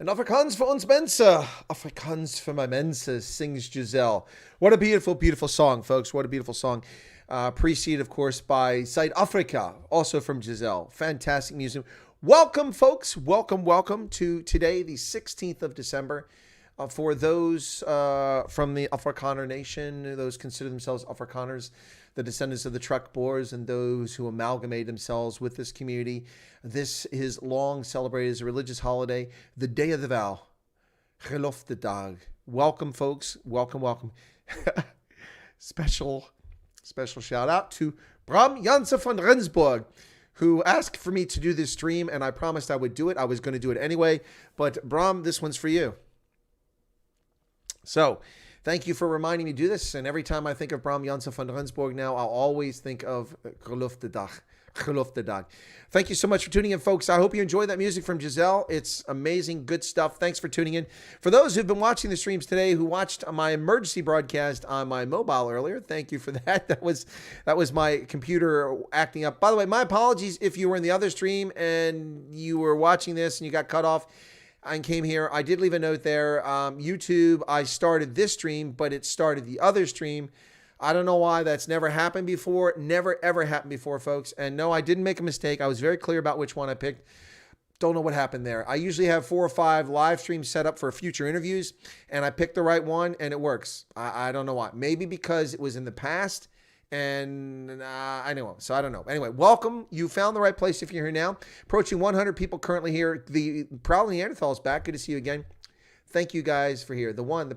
And Afrikaans for ons mensen. Afrikaans for my mensen, sings Giselle. What a beautiful, beautiful song, folks. What a beautiful song. Preceded, of course, by Zuid-Afrika, also from Giselle. Fantastic music. Welcome, folks. Welcome, welcome to today, the 16th of December. For those from the Afrikaner nation, those consider themselves Afrikaners, the descendants of the truck boers, and those who amalgamate themselves with this community, this is long celebrated as a religious holiday, the Day of the Vow, Geloftedag. Welcome, folks. Welcome, welcome. Special shout out to Bram Jansen van Rensburg, who asked for me to do this stream, and I promised I would do it. I was going to do it anyway, but Bram, this one's for you. So, thank you for reminding me to do this. And every time I think of Bram Jansen van Rensburg now, I'll always think of Geloftedag. Geloftedag. Thank you so much for tuning in, folks. I hope you enjoyed that music from Giselle. It's amazing, good stuff. Thanks for tuning in. For those who've been watching the streams today, who watched my emergency broadcast on my mobile earlier, thank you for that. That was my computer acting up. By the way, my apologies if you were in the other stream and you were watching this and you got cut off and came here. I did leave a note there. YouTube, I started this stream, but it started the other stream. I don't know why. That's never happened before. Never, ever happened before, folks. And no, I didn't make a mistake. I was very clear about which one I picked. Don't know what happened there. I usually have 4 or 5 live streams set up for future interviews, and I picked the right one, and it works. I don't know why. Maybe because it was in the past, and I know. So I don't know. Anyway, welcome. You found the right place if you're here now. Approaching 100 people currently here. The Proud Neanderthal is back. Good to see you again. Thank you guys for here. The one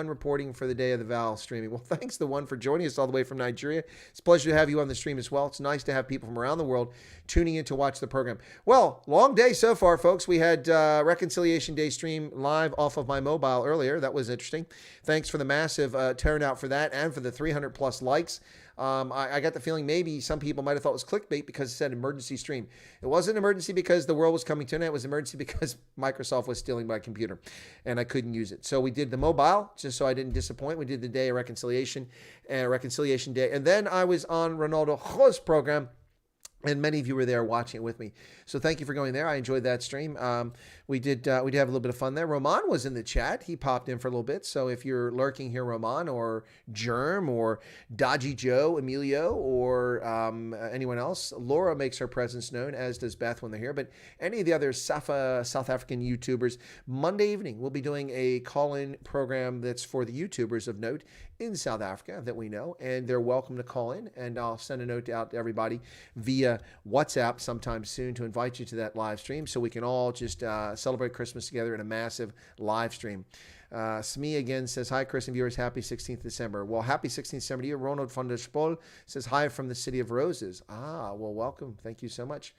reporting for the Day of the Vow streaming. Well, thanks the one for joining us all the way from Nigeria. It's a pleasure to have you on the stream as well. It's nice to have people from around the world tuning in to watch the program. Well, long day so far, folks. We had Reconciliation Day stream live off of my mobile earlier. That was interesting. Thanks for the massive turnout for that and for the 300 plus likes. I got the feeling maybe some people might have thought it was clickbait because it said emergency stream. It wasn't an emergency because the world was coming to an end. It was an emergency because Microsoft was stealing my computer and I couldn't use it. So we did the mobile just so I didn't disappoint. We did the Day of Reconciliation Day. And then I was on Ronaldo Jo's program, and many of you were there watching it with me. So thank you for going there. I enjoyed that stream. We did have a little bit of fun there. Roman was in the chat. He popped in for a little bit. So if you're lurking here, Roman or Germ or Dodgy Joe, Emilio, or anyone else, Laura makes her presence known, as does Beth when they're here. But any of the other South African YouTubers, Monday evening, we'll be doing a call-in program that's for the YouTubers of note in South Africa that we know, and they're welcome to call in, and I'll send a note out to everybody via WhatsApp sometime soon to invite you to that live stream so we can all just celebrate Christmas together in a massive live stream. Smee again says, hi, Chris and viewers, happy 16th December. Well, happy 16th December to you. Ronald van der Spol says, hi from the City of Roses. Well, welcome. Thank you so much.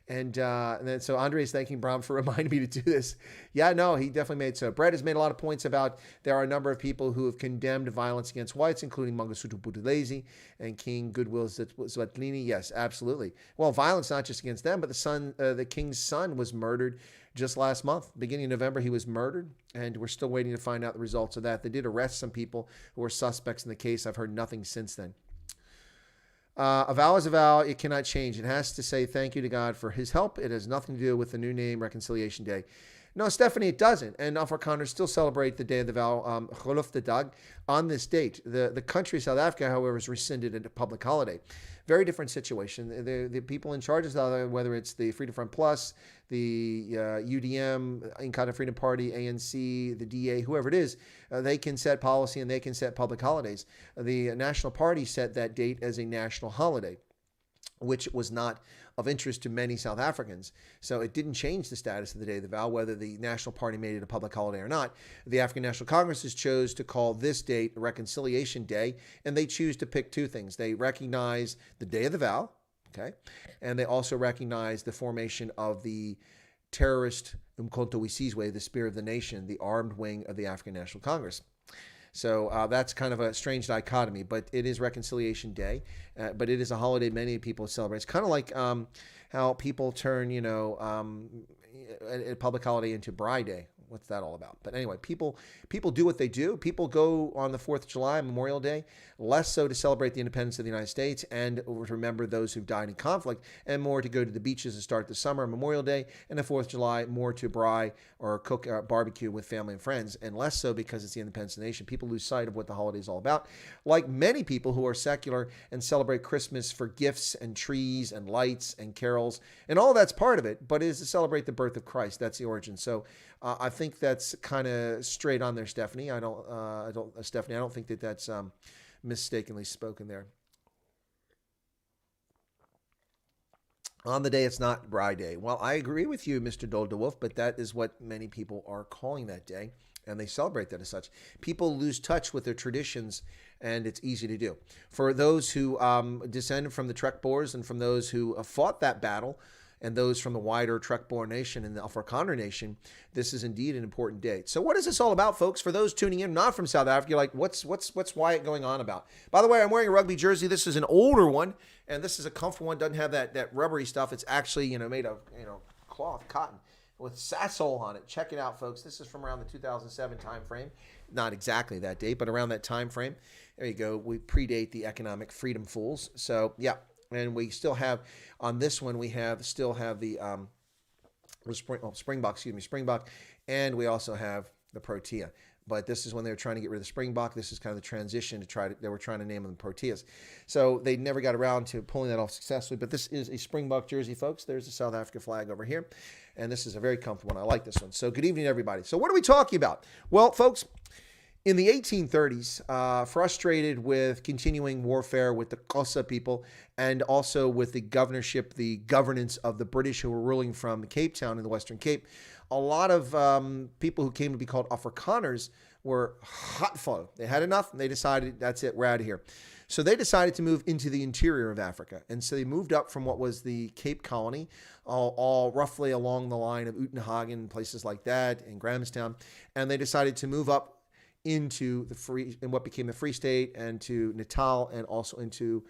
And then so Andre is thanking Bram for reminding me to do this. Yeah, no, he definitely made so. Brett has made a lot of points about there are a number of people who have condemned violence against whites, including Mangosuthu Buthelezi and King Goodwill Zwelithini. Yes, absolutely. Well, violence not just against them, but the king's son was murdered just last month. Beginning of November, he was murdered, and we're still waiting to find out the results of that. They did arrest some people who were suspects in the case. I've heard nothing since then. A vow is a vow. It cannot change. It has to say thank you to God for his help. It has nothing to do with the new name, Reconciliation Day. No, Stephanie, it doesn't. And Afrikaners still celebrate the Day of the Vow, Geloftedag, on this date. The country of South Africa, however, is rescinded into public holiday. Very different situation. The people in charge of South Africa, whether it's the Freedom Front Plus, the UDM, Inkatha Freedom Party, ANC, the DA, whoever it is, they can set policy and they can set public holidays. The National Party set that date as a national holiday, which was not of interest to many South Africans. So it didn't change the status of the Day of the Vow, whether the National Party made it a public holiday or not. The African National Congresses chose to call this date Reconciliation Day, and they choose to pick 2 things. They recognize the Day of the Vow, okay, and they also recognize the formation of the terrorist Umkhonto we Sizwe, the Spear of the Nation, the armed wing of the African National Congress. So that's kind of a strange dichotomy, but it is Reconciliation Day, but it is a holiday many people celebrate. It's kind of like how people turn, a public holiday into Bride Day. What's that all about? But anyway, people do what they do. People go on the 4th of July, Memorial Day, less so to celebrate the independence of the United States and to remember those who've died in conflict, and more to go to the beaches and start the summer, Memorial Day, and the 4th of July, more to braai or cook barbecue with family and friends, and less so because it's the independence of the nation. People lose sight of what the holiday is all about. Like many people who are secular and celebrate Christmas for gifts and trees and lights and carols, and all that's part of it, but it is to celebrate the birth of Christ. That's the origin. So I think that's kind of straight on there, Stephanie. I don't think that that's mistakenly spoken there. On the day it's not Bride Day. Well, I agree with you, Mr. Doldewolf, but that is what many people are calling that day, and they celebrate that as such. People lose touch with their traditions, and it's easy to do. For those who descend from the Trek Boers and from those who fought that battle, and those from the wider Trek-Boer nation and the Afrikaner nation, this is indeed an important day. So what is this all about, folks? For those tuning in, not from South Africa, you're like, what's Wyatt going on about? By the way, I'm wearing a rugby jersey. This is an older one, and this is a comfortable one. Doesn't have that rubbery stuff. It's actually, made of, cloth, cotton, with Sasol on it. Check it out, folks. This is from around the 2007 time frame. Not exactly that date, but around that time frame. There you go. We predate the economic freedom fools. So, yeah. And we still have, on this one, we still have the Springbok, and we also have the Protea. But this is when they were trying to get rid of the Springbok. This is kind of the transition they were trying to name them Proteas. So they never got around to pulling that off successfully. But this is a Springbok jersey, folks. There's the South Africa flag over here. And this is a very comfortable one. I like this one. So good evening, everybody. So what are we talking about? Well, folks, in the 1830s, frustrated with continuing warfare with the Xhosa people and also with the governorship, the governance of the British who were ruling from Cape Town in the Western Cape, a lot of people who came to be called Afrikaners were hotful. They had enough, and they decided, that's it, we're out of here. So they decided to move into the interior of Africa. And so they moved up from what was the Cape Colony, all roughly along the line of Uitenhagen, places like that, and Grahamstown. And they decided to move up into what became the Free State, and to Natal, and also into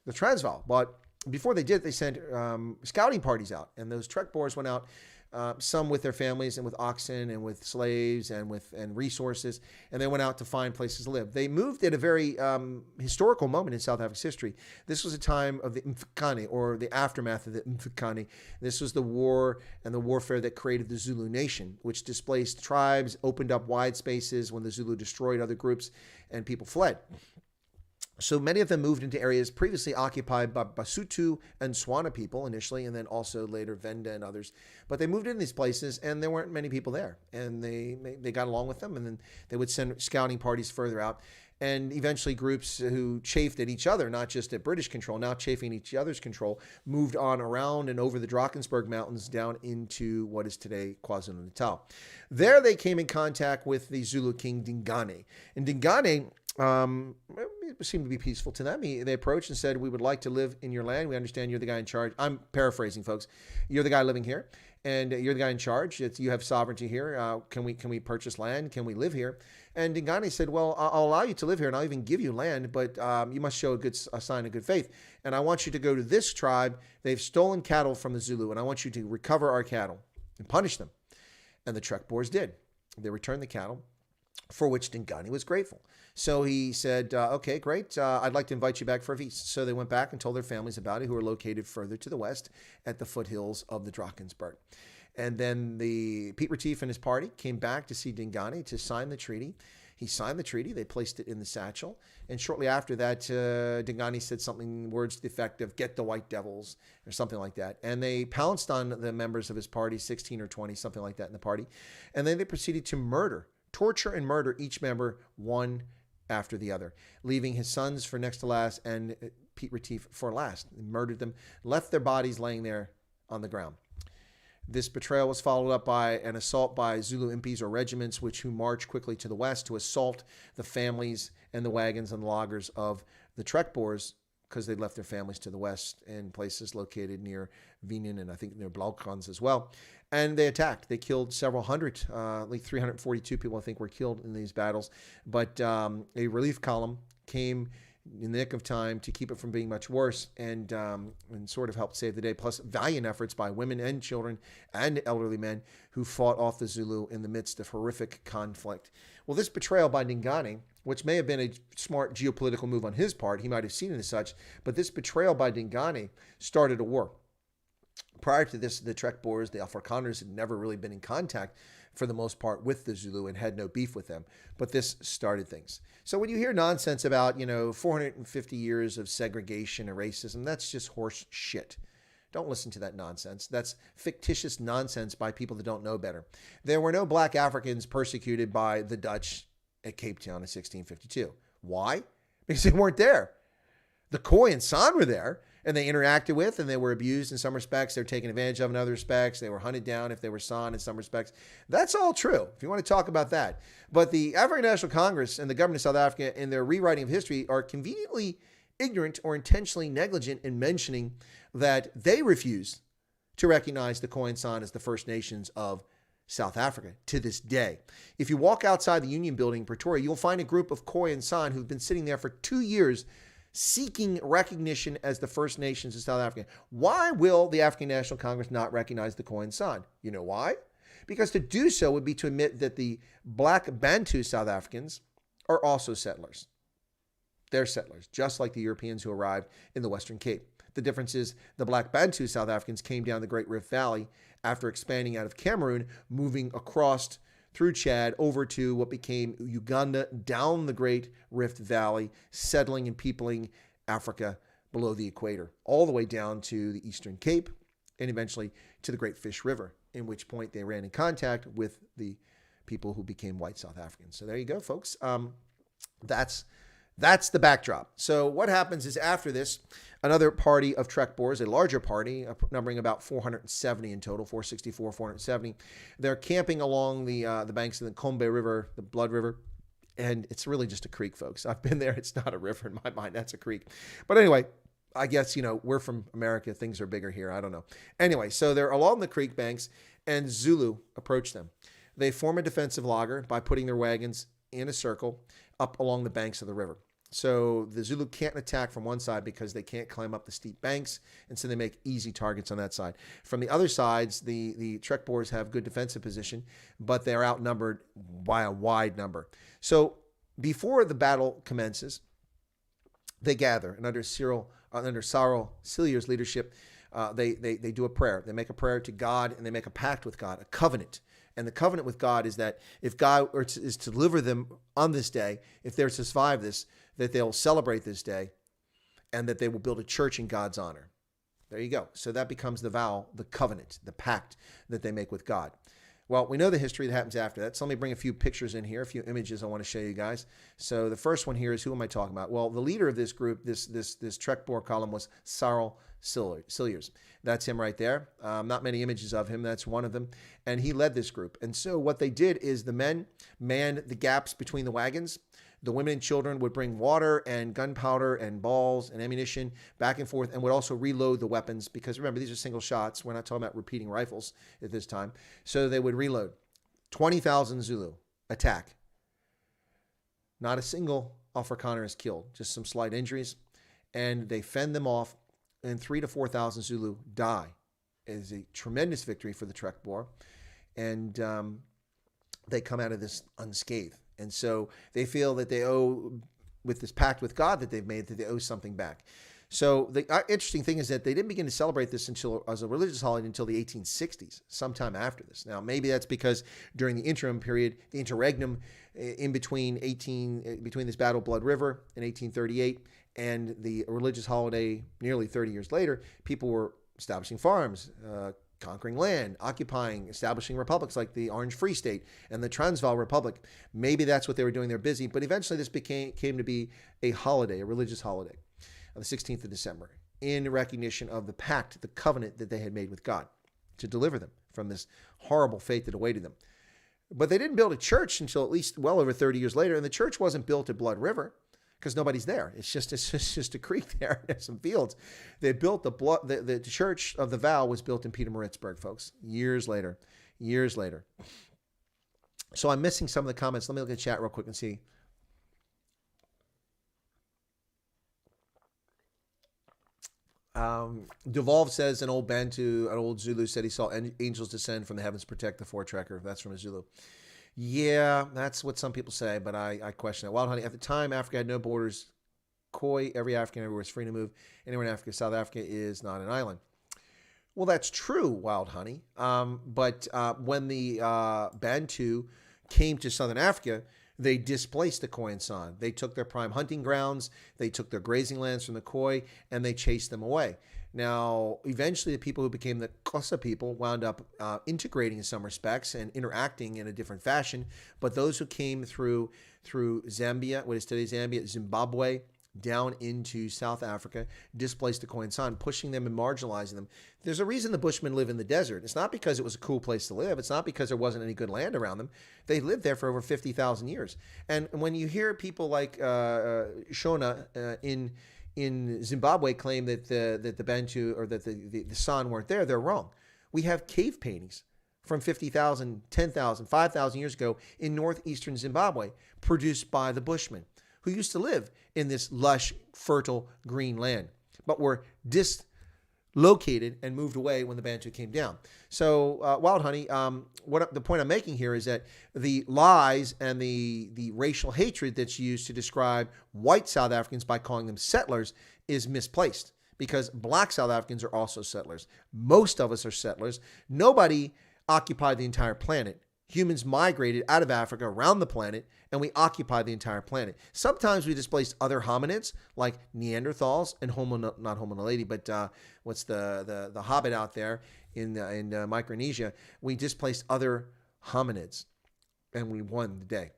the Transvaal. But before they did, they sent scouting parties out, and those Trek Boers went out, some with their families and with oxen and with slaves and resources, and they went out to find places to live. They moved at a very historical moment in South Africa's history. This was a time of the Mfukane, or the aftermath of the Mfukane. This was the war and the warfare that created the Zulu nation, which displaced tribes, opened up wide spaces when the Zulu destroyed other groups, and people fled. So many of them moved into areas previously occupied by Basotho and Swana people initially, and then also later Venda and others. But they moved into these places, and there weren't many people there. And they got along with them, and then they would send scouting parties further out. And eventually groups who chafed at each other, not just at British control, now chafing at each other's control, moved on around and over the Drakensberg Mountains down into what is today KwaZulu-Natal. There they came in contact with the Zulu king Dingane. And Dingane it seemed to be peaceful to them. They approached and said, we would like to live in your land. We understand you're the guy in charge. I'm paraphrasing, folks. You're the guy living here, and you're the guy in charge. You have sovereignty here. Can we purchase land? Can we live here? And Dingane said, well, I'll allow you to live here, and I'll even give you land, but you must show a sign of good faith. And I want you to go to this tribe. They've stolen cattle from the Zulu, and I want you to recover our cattle and punish them. And the Trek Boers did. They returned the cattle, for which Dingane was grateful. So he said, okay, great. I'd like to invite you back for a feast. So they went back and told their families about it, who were located further to the west at the foothills of the Drakensberg. And then Piet Retief and his party came back to see Dingane to sign the treaty. He signed the treaty. They placed it in the satchel. And shortly after that, Dingane said words to the effect of, get the white devils, or something like that. And they pounced on the members of his party, 16 or 20, something like that in the party. And then they proceeded to torture and murder each member one after the other, leaving his sons for next to last and Piet Retief for last. They murdered them, left their bodies laying there on the ground. This betrayal was followed up by an assault by Zulu impis or regiments, who marched quickly to the west to assault the families and the wagons and the loggers of the Trek Boers, because they left their families to the west in places located near Wienen and I think near Blauwkrans as well. And they attacked. They killed several hundred, like 342 people I think were killed in these battles. But a relief column came in the nick of time to keep it from being much worse, and sort of helped save the day. Plus, valiant efforts by women and children and elderly men who fought off the Zulu in the midst of horrific conflict. Well, this betrayal by Dingane, which may have been a smart geopolitical move on his part, he might have seen it as such, but this betrayal by Dingane started a war. Prior to this, the Trek Boers, the Afrikaners, had never really been in contact for the most part with the Zulu and had no beef with them. But this started things. So when you hear nonsense about, 450 years of segregation and racism, that's just horse shit. Don't listen to that nonsense. That's fictitious nonsense by people that don't know better. There were no black Africans persecuted by the Dutch at Cape Town in 1652. Why? Because they weren't there. The Khoi and San were there, and they interacted with, and they were abused in some respects. They were taken advantage of in other respects. They were hunted down if they were San in some respects. That's all true, if you want to talk about that. But the African National Congress and the government of South Africa, in their rewriting of history, are conveniently ignorant or intentionally negligent in mentioning that they refuse to recognize the Khoi and San as the First Nations of South Africa to this day. If you walk outside the Union Building in Pretoria, you'll find a group of Khoi and San who've been sitting there for 2 years seeking recognition as the First Nations of South Africa. Why will the African National Congress not recognize the Khoi and San? You know why? Because to do so would be to admit that the black Bantu South Africans are also settlers. They're settlers, just like the Europeans who arrived in the Western Cape. The difference is the black Bantu South Africans came down the Great Rift Valley after expanding out of Cameroon, moving across through Chad over to what became Uganda, down the Great Rift Valley, settling and peopling Africa below the equator, all the way down to the Eastern Cape and eventually to the Great Fish River, in which point they ran in contact with the people who became white South Africans. So there you go, folks. That's the backdrop. So what happens is after this, another party of Trek Boers, a larger party, numbering about 470 in total, 464, 470. They're camping along the banks of the Kombe River, the Blood River, and it's really just a creek, folks. I've been there. It's not a river in my mind. That's a creek. But anyway, I guess, we're from America. Things are bigger here. I don't know. Anyway, so they're along the creek banks, and Zulu approach them. They form a defensive laager by putting their wagons in a circle up along the banks of the river. So the Zulu can't attack from one side because they can't climb up the steep banks, and so they make easy targets on that side. From the other sides, the Trek Boers have good defensive position, but they're outnumbered by a wide number. So before the battle commences, they gather, and under Sarel Cilliers' leadership, they do a prayer. They make a prayer to God, and they make a pact with God, a covenant. And the covenant with God is that if God is to deliver them on this day, if they're to survive this, that they'll celebrate this day and that they will build a church in God's honor. There you go. So that becomes the vow, the covenant, the pact that they make with God. Well, we know the history that happens after that. So let me bring a few pictures in here, a few images I want to show you guys. So the first one here is, who am I talking about? Well, the leader of this group, this Trek Boer column, was Sarel Cilliers. That's him right there. Not many images of him. That's one of them. And he led this group. And so what they did is the men manned the gaps between the wagons. The women and children would bring water and gunpowder and balls and ammunition back and forth, and would also reload the weapons, because remember, these are single shots. We're not talking about repeating rifles at this time. So they would reload. 20,000 Zulu attack. Not a single Afrikaner is killed, just some slight injuries. And they fend them off, and 3,000 to 4,000 Zulu die. It is a tremendous victory for the Trek Boer. And they come out of this unscathed. And so they feel that they owe, with this pact with God that they've made, that they owe something back. So the interesting thing is that they didn't begin to celebrate this as a religious holiday until the 1860s, sometime after this. Now, maybe that's because during the interim period, the interregnum in between this Battle of Blood River in 1838 and the religious holiday nearly 30 years later, people were establishing farms, conquering land, occupying, establishing republics like the Orange Free State and the Transvaal Republic. Maybe that's what they were doing. They're busy, but eventually this came to be a holiday, a religious holiday, on the 16th of December, in recognition of the pact, the covenant that they had made with God to deliver them from this horrible fate that awaited them. But they didn't build a church until at least well over 30 years later, and the church wasn't built at Blood River, because nobody's there. It's just a creek there. There's some fields. They built the church of the vow was built in Pietermaritzburg, folks, years later. So I'm missing some of the comments. Let me look at the chat real quick and see. Devolve says an old Bantu, an old Zulu said he saw angels descend from the heavens to protect the Voortrekker. That's from a Zulu. Yeah, that's what some people say, but I question it. Wild Honey, at the time, Africa had no borders. Khoi, every African everywhere is free to move. Anywhere in Africa, South Africa is not an island. Well, that's true, Wild Honey. But when the Bantu came to Southern Africa, they displaced the Khoi and San. They took their prime hunting grounds, they took their grazing lands from the Khoi, and they chased them away. Now, eventually, the people who became the Xhosa people wound up integrating in some respects and interacting in a different fashion. But those who came through Zambia, what is today Zambia, Zimbabwe, down into South Africa, displaced the Khoi and San, pushing them and marginalizing them. There's a reason the Bushmen live in the desert. It's not because it was a cool place to live. It's not because there wasn't any good land around them. They lived there for over 50,000 years. And when you hear people like Shona in Zimbabwe claim that the Bantu or that the San weren't there, they're wrong. We have cave paintings from 50,000, 10,000, 5,000 years ago in northeastern Zimbabwe produced by the Bushmen, who used to live in this lush, fertile, green land, but were dislocated and moved away when the Bantu came down. So, Wild Honey, the point I'm making here is that the lies and the racial hatred that's used to describe white South Africans by calling them settlers is misplaced, because black South Africans are also settlers. Most of us are settlers. Nobody occupied the entire planet. Humans migrated out of Africa around the planet, and we occupied the entire planet. Sometimes we displaced other hominids like Neanderthals and not Homo naledi, but what's the hobbit out there in Micronesia? We displaced other hominids, and we won the day.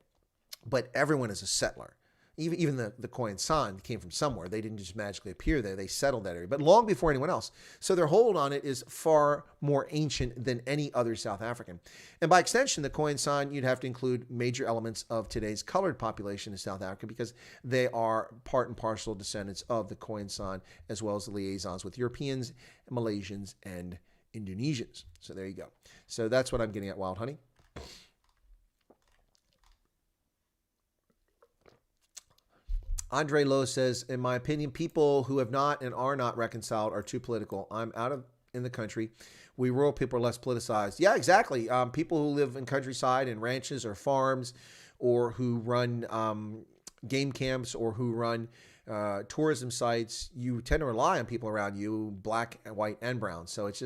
But everyone is a settler. Even the Khoi and San came from somewhere. They didn't just magically appear there. They settled that area, but long before anyone else. So their hold on it is far more ancient than any other South African. And by extension, the Khoi and San, you'd have to include major elements of today's colored population in South Africa, because they are part and parcel descendants of the Khoi and San, as well as the liaisons with Europeans, Malaysians, and Indonesians. So there you go. So that's what I'm getting at, Wild Honey. Andre Lowe says, in my opinion, people who have not and are not reconciled are too political. I'm in the country. We rural people are less politicized. Yeah, exactly. People who live in countryside and ranches or farms, or who run game camps, or who run tourism sites, you tend to rely on people around you, black, white, and brown. So it's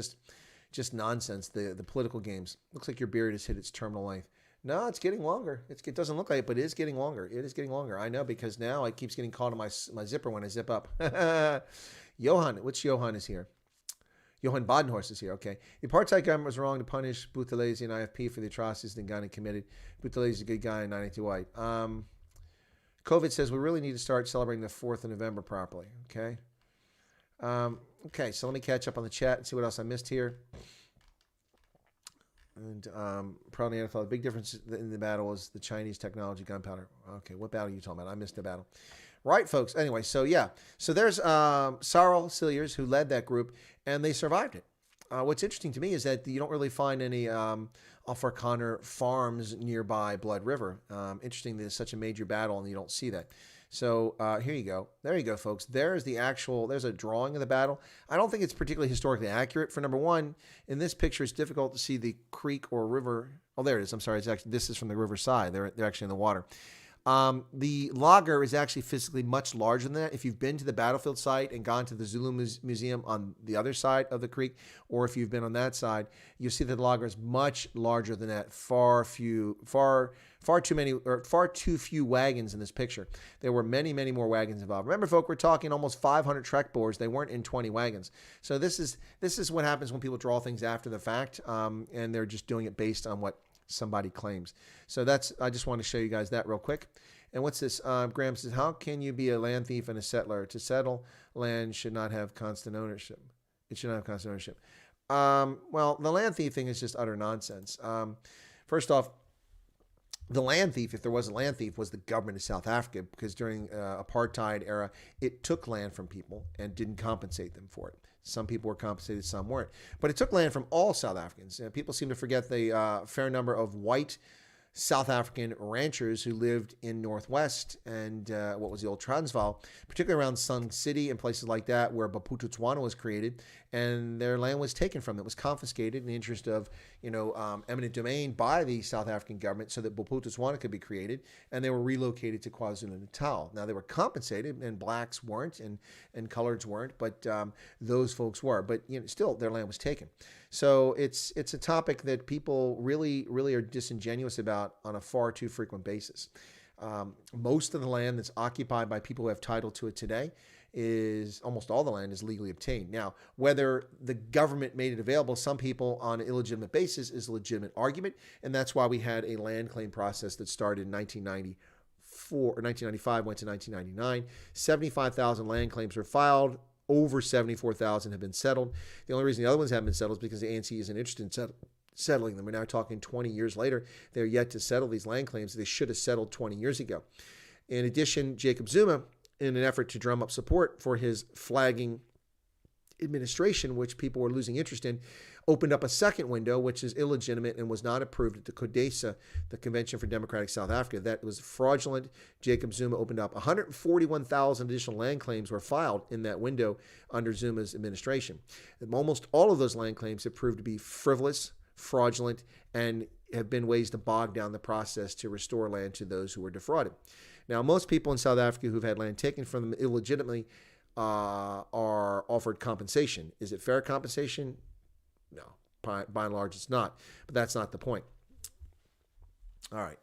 just nonsense, the political games. Looks like your beard has hit its terminal length. No, it's getting longer. It doesn't look like it, but it is getting longer. It is getting longer. I know, because now it keeps getting caught in my zipper when I zip up. Johan, which Johan is here? Johan Badenhorst is here. Okay. The apartheid government was wrong to punish Buthelezi and IFP for the atrocities Dingane committed. Buthelezi is a good guy and 92 white. COVID says we really need to start celebrating the 4th of November properly. Okay. Okay, so let me catch up on the chat and see what else I missed here. And probably Neanderthal. The big difference in the battle was the Chinese technology, gunpowder. Okay, what battle are you talking about? I missed the battle. Right, folks. Anyway, so yeah. So there's Sarel Cilliers, who led that group, and they survived it. What's interesting to me is that you don't really find any Afrikaner farms nearby Blood River. Interesting that it's such a major battle and you don't see that. So here you go. There you go, folks. There's a drawing of the battle. I don't think it's particularly historically accurate. For number one, in this picture, it's difficult to see the creek or river. Oh, there it is. I'm sorry. This is from the riverside. They're actually in the water. The lager is actually physically much larger than that. If you've been to the battlefield site and gone to the Zulu Museum on the other side of the creek, or if you've been on that side, you'll see that the lager is much larger than that. Far too few wagons in this picture. There were many, many more wagons involved. Remember, folk, we're talking almost 500 trek boards. They weren't in 20 wagons. So this is what happens when people draw things after the fact, and they're just doing it based on what somebody claims. So I just want to show you guys that real quick. And what's this? Graham says, how can you be a land thief and a settler? To settle land should not have constant ownership. It should not have constant ownership. Well, the land thief thing is just utter nonsense. First off, the land thief, if there was a land thief, was the government of South Africa, because during apartheid era, it took land from people and didn't compensate them for it. Some people were compensated, some weren't. But it took land from all South Africans. People seem to forget the fair number of white South African ranchers who lived in Northwest and what was the old Transvaal, particularly around Sun City and places like that where Bophuthatswana was created, and their land was taken from them. It was confiscated in the interest of, eminent domain by the South African government so that Bophuthatswana could be created, and they were relocated to KwaZulu-Natal. Now, they were compensated, and blacks weren't, and coloreds weren't, but those folks were. But still, their land was taken. So it's a topic that people really, really are disingenuous about on a far too frequent basis. Most of the land that's occupied by people who have title to it today almost all the land is legally obtained. Now, whether the government made it available, some people on an illegitimate basis is a legitimate argument, and that's why we had a land claim process that started in 1994 or 1995, went to 1999. 75,000 land claims were filed. Over 74,000 have been settled. The only reason the other ones haven't been settled is because the ANC isn't interested in settling them. We're now talking 20 years later. They're yet to settle these land claims they should have settled 20 years ago. In addition, Jacob Zuma, in an effort to drum up support for his flagging administration, which people were losing interest in, opened up a second window, which is illegitimate and was not approved at the CODESA, the Convention for Democratic South Africa. That was fraudulent. Jacob Zuma opened up 141,000 additional land claims were filed in that window under Zuma's administration. Almost all of those land claims have proved to be frivolous, fraudulent, and have been ways to bog down the process to restore land to those who were defrauded. Now, most people in South Africa who've had land taken from them illegitimately are offered compensation. Is it fair compensation? No, by and large, it's not. But that's not the point. All right.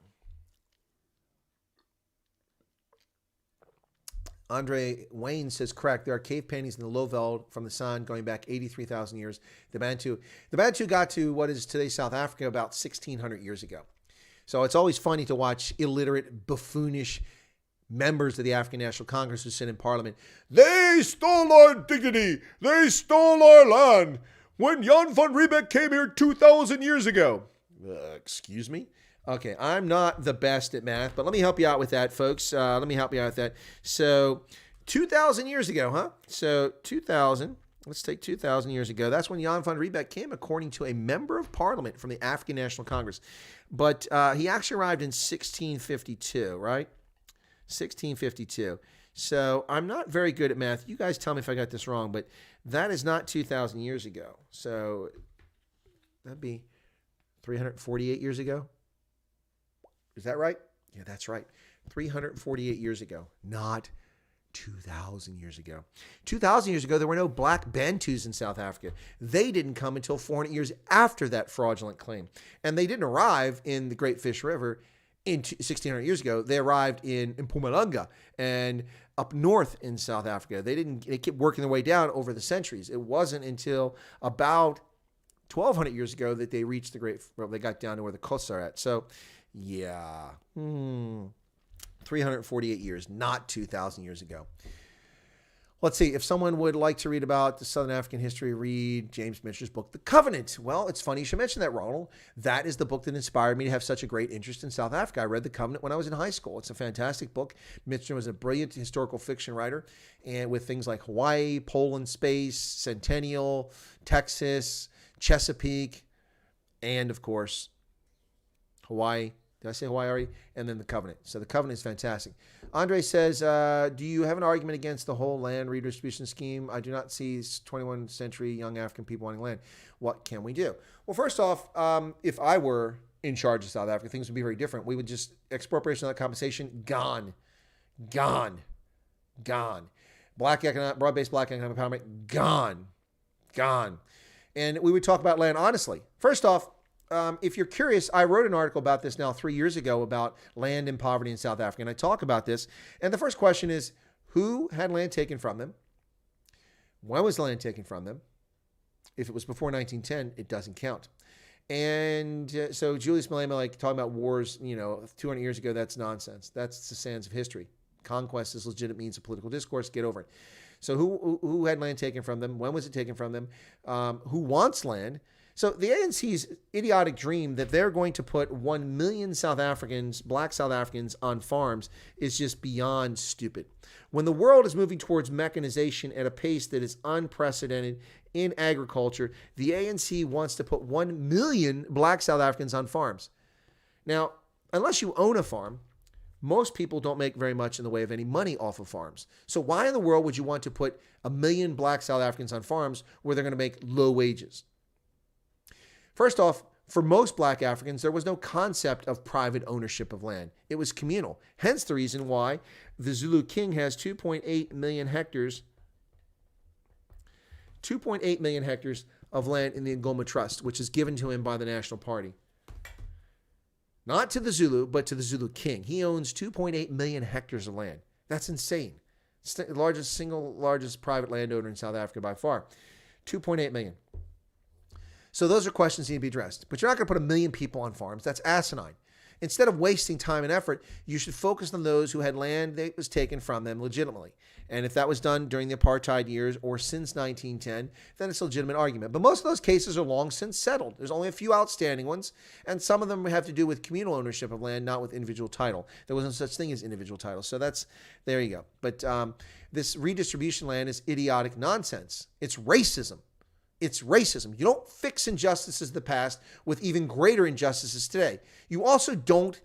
Andre Wayne says, correct. There are cave paintings in the Lowveld from the San going back 83,000 years. The Bantu got to what is today South Africa about 1,600 years ago. So it's always funny to watch illiterate, buffoonish members of the African National Congress who sit in Parliament. They stole our dignity. They stole our land. When Jan van Riebeck came here 2,000 years ago. Excuse me? Okay, I'm not the best at math, but let me help you out with that, folks. Let me help you out with that. So 2,000 years ago, huh? So 2,000, let's take 2,000 years ago. That's when Jan van Riebeck came, according to a member of parliament from the African National Congress. But he actually arrived in 1652, right? 1652. So I'm not very good at math. You guys tell me if I got this wrong, but that is not 2,000 years ago. So that'd be 348 years ago. Is that right? Yeah, that's right. 348 years ago, not 2,000 years ago. 2,000 years ago, there were no black Bantus in South Africa. They didn't come until 400 years after that fraudulent claim. And they didn't arrive in the Great Fish River in 1,600 years ago. They arrived in Mpumalanga and up north in South Africa. They kept working their way down over the centuries. It wasn't until about 1,200 years ago that they reached they got down to where the coasts are at. So, yeah, 348 years, not 2,000 years ago. Let's see. If someone would like to read about the Southern African history, read James Michener's book, The Covenant. Well, it's funny you should mention that, Ronald. That is the book that inspired me to have such a great interest in South Africa. I read The Covenant when I was in high school. It's a fantastic book. Michener was a brilliant historical fiction writer, and with things like Hawaii, Poland Space, Centennial, Texas, Chesapeake, and, of course, Hawaii. Did I say Hawaii already? And then The Covenant. So The Covenant is fantastic. Andre says, do you have an argument against the whole land redistribution scheme? I do not see 21st century young African people wanting land. What can we do? Well, first off, if I were in charge of South Africa, things would be very different. We would just, expropriation without compensation, gone. Broad-based black economic empowerment, gone. And we would talk about land honestly. First off, if you're curious, I wrote an article about this now 3 years ago about land and poverty in South Africa, and I talk about this. And the first question is, who had land taken from them? When was the land taken from them? If it was before 1910, it doesn't count. And so Julius Malema, talking about wars, 200 years ago, that's nonsense. That's the sands of history. Conquest is legitimate means of political discourse. Get over it. So who had land taken from them? When was it taken from them? Who wants land? So the ANC's idiotic dream that they're going to put 1 million South Africans, black South Africans, on farms is just beyond stupid. When the world is moving towards mechanization at a pace that is unprecedented in agriculture, the ANC wants to put 1 million black South Africans on farms. Now, unless you own a farm, most people don't make very much in the way of any money off of farms. So why in the world would you want to put 1 million black South Africans on farms where they're going to make low wages? First off, for most black Africans, there was no concept of private ownership of land. It was communal. Hence the reason why the Zulu king has 2.8 million hectares of land in the Ngoma Trust, which is given to him by the National Party. Not to the Zulu, but to the Zulu king. He owns 2.8 million hectares of land. That's insane. It's the single largest private landowner in South Africa by far. 2.8 million. So those are questions that need to be addressed. But you're not going to put 1 million people on farms. That's asinine. Instead of wasting time and effort, you should focus on those who had land that was taken from them legitimately. And if that was done during the apartheid years or since 1910, then it's a legitimate argument. But most of those cases are long since settled. There's only a few outstanding ones, and some of them have to do with communal ownership of land, not with individual title. There wasn't such thing as individual title. So there you go. But this redistribution land is idiotic nonsense. It's racism. It's racism. You don't fix injustices of the past with even greater injustices today. You also don't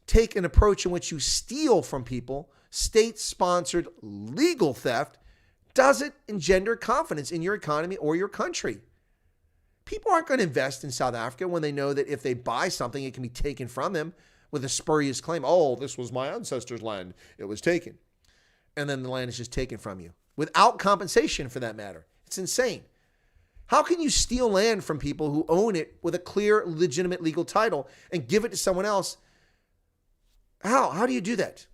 take an approach in which you steal from people. State-sponsored legal theft doesn't engender confidence in your economy or your country. People aren't going to invest in South Africa when they know that if they buy something, it can be taken from them with a spurious claim. Oh, this was my ancestors' land. It was taken. And then the land is just taken from you without compensation for that matter. It's insane. How can you steal land from people who own it with a clear, legitimate legal title and give it to someone else? How? How do you do that?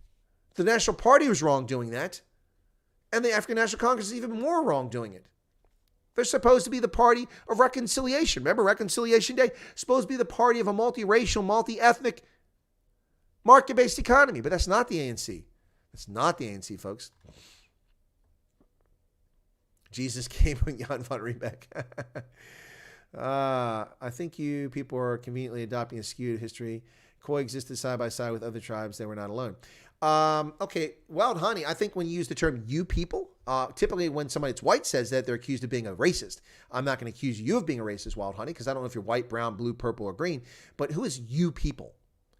The National Party was wrong doing that. And the African National Congress is even more wrong doing it. They're supposed to be the party of reconciliation. Remember, Reconciliation Day? Supposed to be the party of a multiracial, multi-ethnic, market-based economy. But that's not the ANC. That's not the ANC, folks. Jesus came when Jan van Riebeck. I think you people are conveniently adopting a skewed history. Coexisted side by side with other tribes. They were not alone. Okay, Wild Honey, I think when you use the term you people, typically when somebody that's white says that, they're accused of being a racist. I'm not going to accuse you of being a racist, Wild Honey, because I don't know if you're white, brown, blue, purple, or green. But who is you people?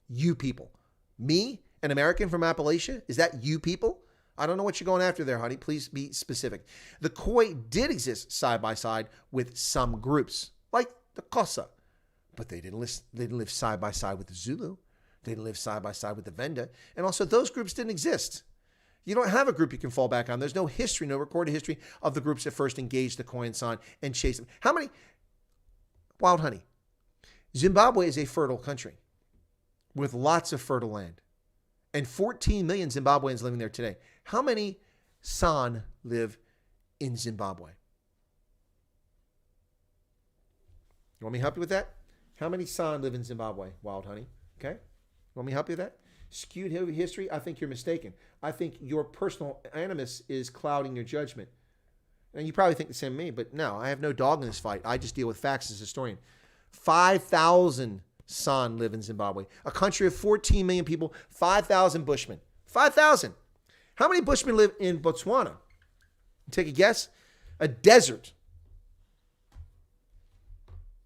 You people. Me, an American from Appalachia? Is that you people? I don't know what you're going after there, honey. Please be specific. The Khoi did exist side by side with some groups, like the Xhosa, but they didn't live side by side with the Zulu. They didn't live side by side with the Venda. And also, those groups didn't exist. You don't have a group you can fall back on. There's no history, no recorded history of the groups that first engaged the Khoi and San and chased them. How many? Wild Honey. Zimbabwe is a fertile country with lots of fertile land. And 14 million Zimbabweans living there today. How many San live in Zimbabwe? You want me to help you with that? How many San live in Zimbabwe, Wild Honey? Okay? You want me to help you with that? Skewed history? I think you're mistaken. I think your personal animus is clouding your judgment. And you probably think the same as me, but no, I have no dog in this fight. I just deal with facts as a historian. 5,000 San live in Zimbabwe. A country of 14 million people, 5,000 Bushmen. 5,000. How many Bushmen live in Botswana? Take a guess. A desert.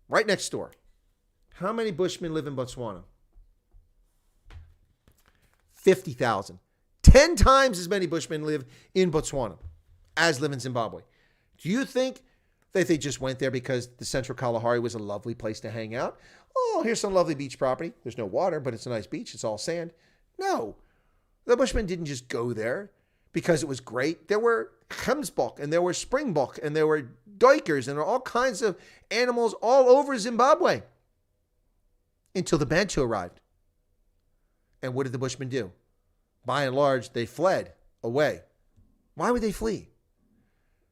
Right next door. How many Bushmen live in Botswana? 50,000. 10 times as many Bushmen live in Botswana as live in Zimbabwe. Do you think that they just went there because the Central Kalahari was a lovely place to hang out? Oh, here's some lovely beach property. There's no water, but it's a nice beach. It's all sand. No. The Bushmen didn't just go there because it was great. There were Gemsbok, and there were Springbok, and there were duikers, and there were all kinds of animals all over Zimbabwe until the Bantu arrived. And what did the Bushmen do? By and large, they fled away. Why would they flee?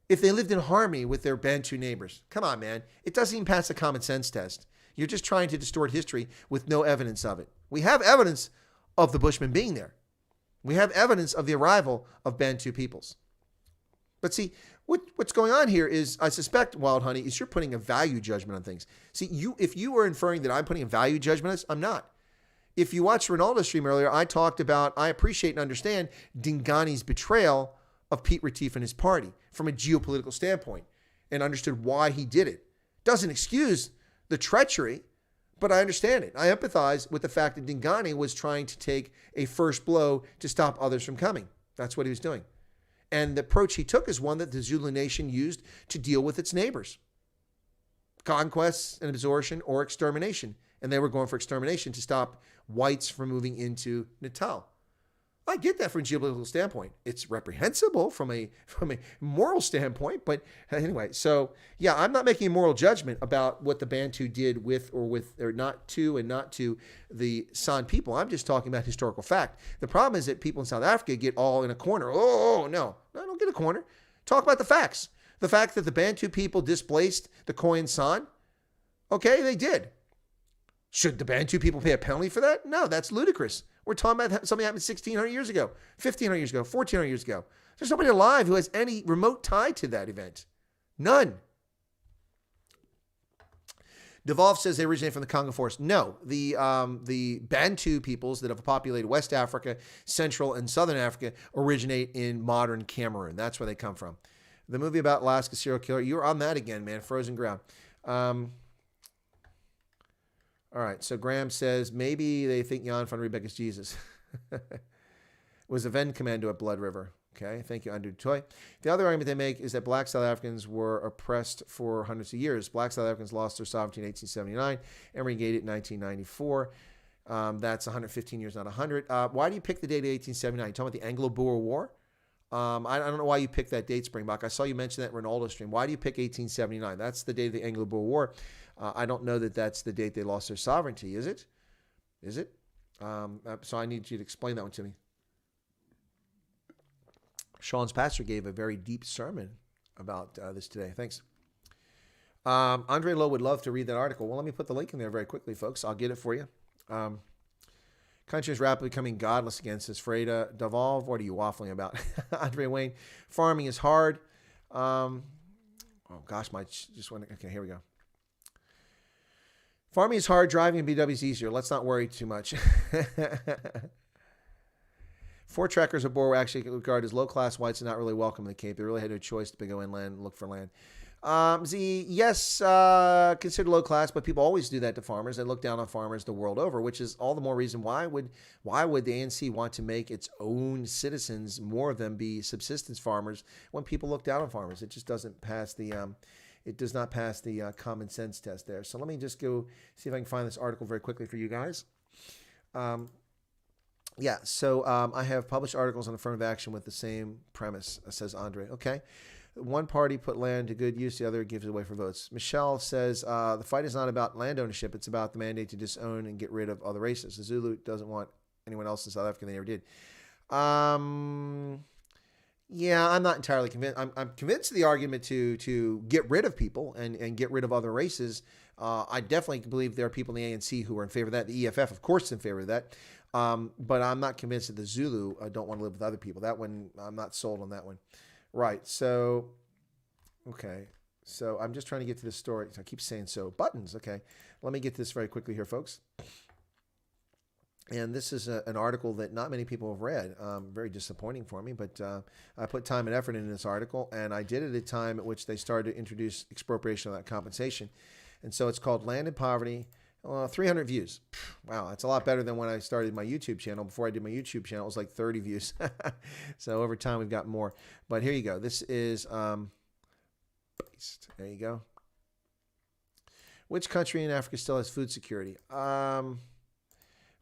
If they lived in harmony with their Bantu neighbors. Come on, man. It doesn't even pass the common sense test. You're just trying to distort history with no evidence of it. We have evidence of the Bushmen being there. We have evidence of the arrival of Bantu peoples. But see, what's going on here is, I suspect, Wild Honey, is you're putting a value judgment on things. See, if you were inferring that I'm putting a value judgment on this, I'm not. If you watched Ronaldo's stream earlier, I talked about, I appreciate and understand Dingane's betrayal of Pete Retief and his party from a geopolitical standpoint and understood why he did it. Doesn't excuse the treachery, But I understand it. I empathize with the fact that Dingane was trying to take a first blow to stop others from coming. That's what he was doing. And the approach he took is one that the Zulu nation used to deal with its neighbors. Conquest and absorption or extermination. And they were going for extermination to stop whites from moving into Natal. I get that from a geopolitical standpoint. It's reprehensible from a moral standpoint, but anyway. So yeah, I'm not making a moral judgment about what the Bantu did with or not to the San people. I'm just talking about historical fact. The problem is that people in South Africa get all in a corner. Oh no, don't get a corner. Talk about the facts. The fact that the Bantu people displaced the Khoisan San. Okay, they did. Should the Bantu people pay a penalty for that? No, that's ludicrous. We're talking about something that happened 1,600 years ago, 1,500 years ago, 1,400 years ago. There's nobody alive who has any remote tie to that event. None. Devolve says they originate from the Congo Forest. No, the Bantu peoples that have populated West Africa, Central and Southern Africa originate in modern Cameroon. That's where they come from. The movie about Alaska serial killer, you're on that again, man. Frozen ground. All right, so Graham says, maybe they think Jan van Riebeck is Jesus. Was a Ven commando at Blood River. Okay, thank you, Andu Toy. The other argument they make is that black South Africans were oppressed for hundreds of years. Black South Africans lost their sovereignty in 1879 and regained it in 1994. That's 115 years, not 100. Why do you pick the date of 1879? You talking about the Anglo-Boer War? I don't know why you picked that date, Springbok. I saw you mention that in Ronaldo stream. Why do you pick 1879? That's the date of the Anglo-Boer War. I don't know that that's the date they lost their sovereignty. Is it? Is it? So I need you to explain that one to me. Sean's pastor gave a very deep sermon about this today. Thanks. Andre Lowe would love to read that article. Well, let me put the link in there very quickly, folks. I'll get it for you. Country is rapidly becoming godless again, says Freda. Devolve, what are you waffling about? Andre Wayne, farming is hard. Oh, gosh, just went. Okay, here we go. Farming is hard, driving in BW is easier. Let's not worry too much. Voortrekkers of Boer were actually regarded as low-class whites and not really welcome in the Cape. They really had no choice to go inland and look for land. Yes, considered low-class, but people always do that to farmers. They look down on farmers the world over, which is all the more reason why would the ANC want to make its own citizens, more of them, be subsistence farmers when people look down on farmers? It just doesn't pass the... It does not pass the common sense test there. So let me just go see if I can find this article very quickly for you guys. I have published articles on affirmative action with the same premise, says Andre. Okay. One party put land to good use, the other gives it away for votes. Michelle says, the fight is not about land ownership. It's about the mandate to disown and get rid of other races. The Zulu doesn't want anyone else in South Africa than they ever did. Yeah, I'm not entirely convinced. I'm convinced of the argument to get rid of people and get rid of other races. I definitely believe there are people in the ANC who are in favor of that. The EFF, of course, is in favor of that. But I'm not convinced that the Zulu don't want to live with other people. That one, I'm not sold on that one. Right. So, okay. So I'm just trying to get to this story. I keep saying so. Buttons. Okay. Let me get to this very quickly here, folks. And this is an article that not many people have read. Very disappointing for me, but I put time and effort into this article, and I did it at a time at which they started to introduce expropriation of that compensation. And so it's called Land and Poverty. 300 views. Wow, that's a lot better than when I started my YouTube channel. Before I did my YouTube channel, it was like 30 views. So over time, we've got more. But here you go. This is, there you go. Which country in Africa still has food security?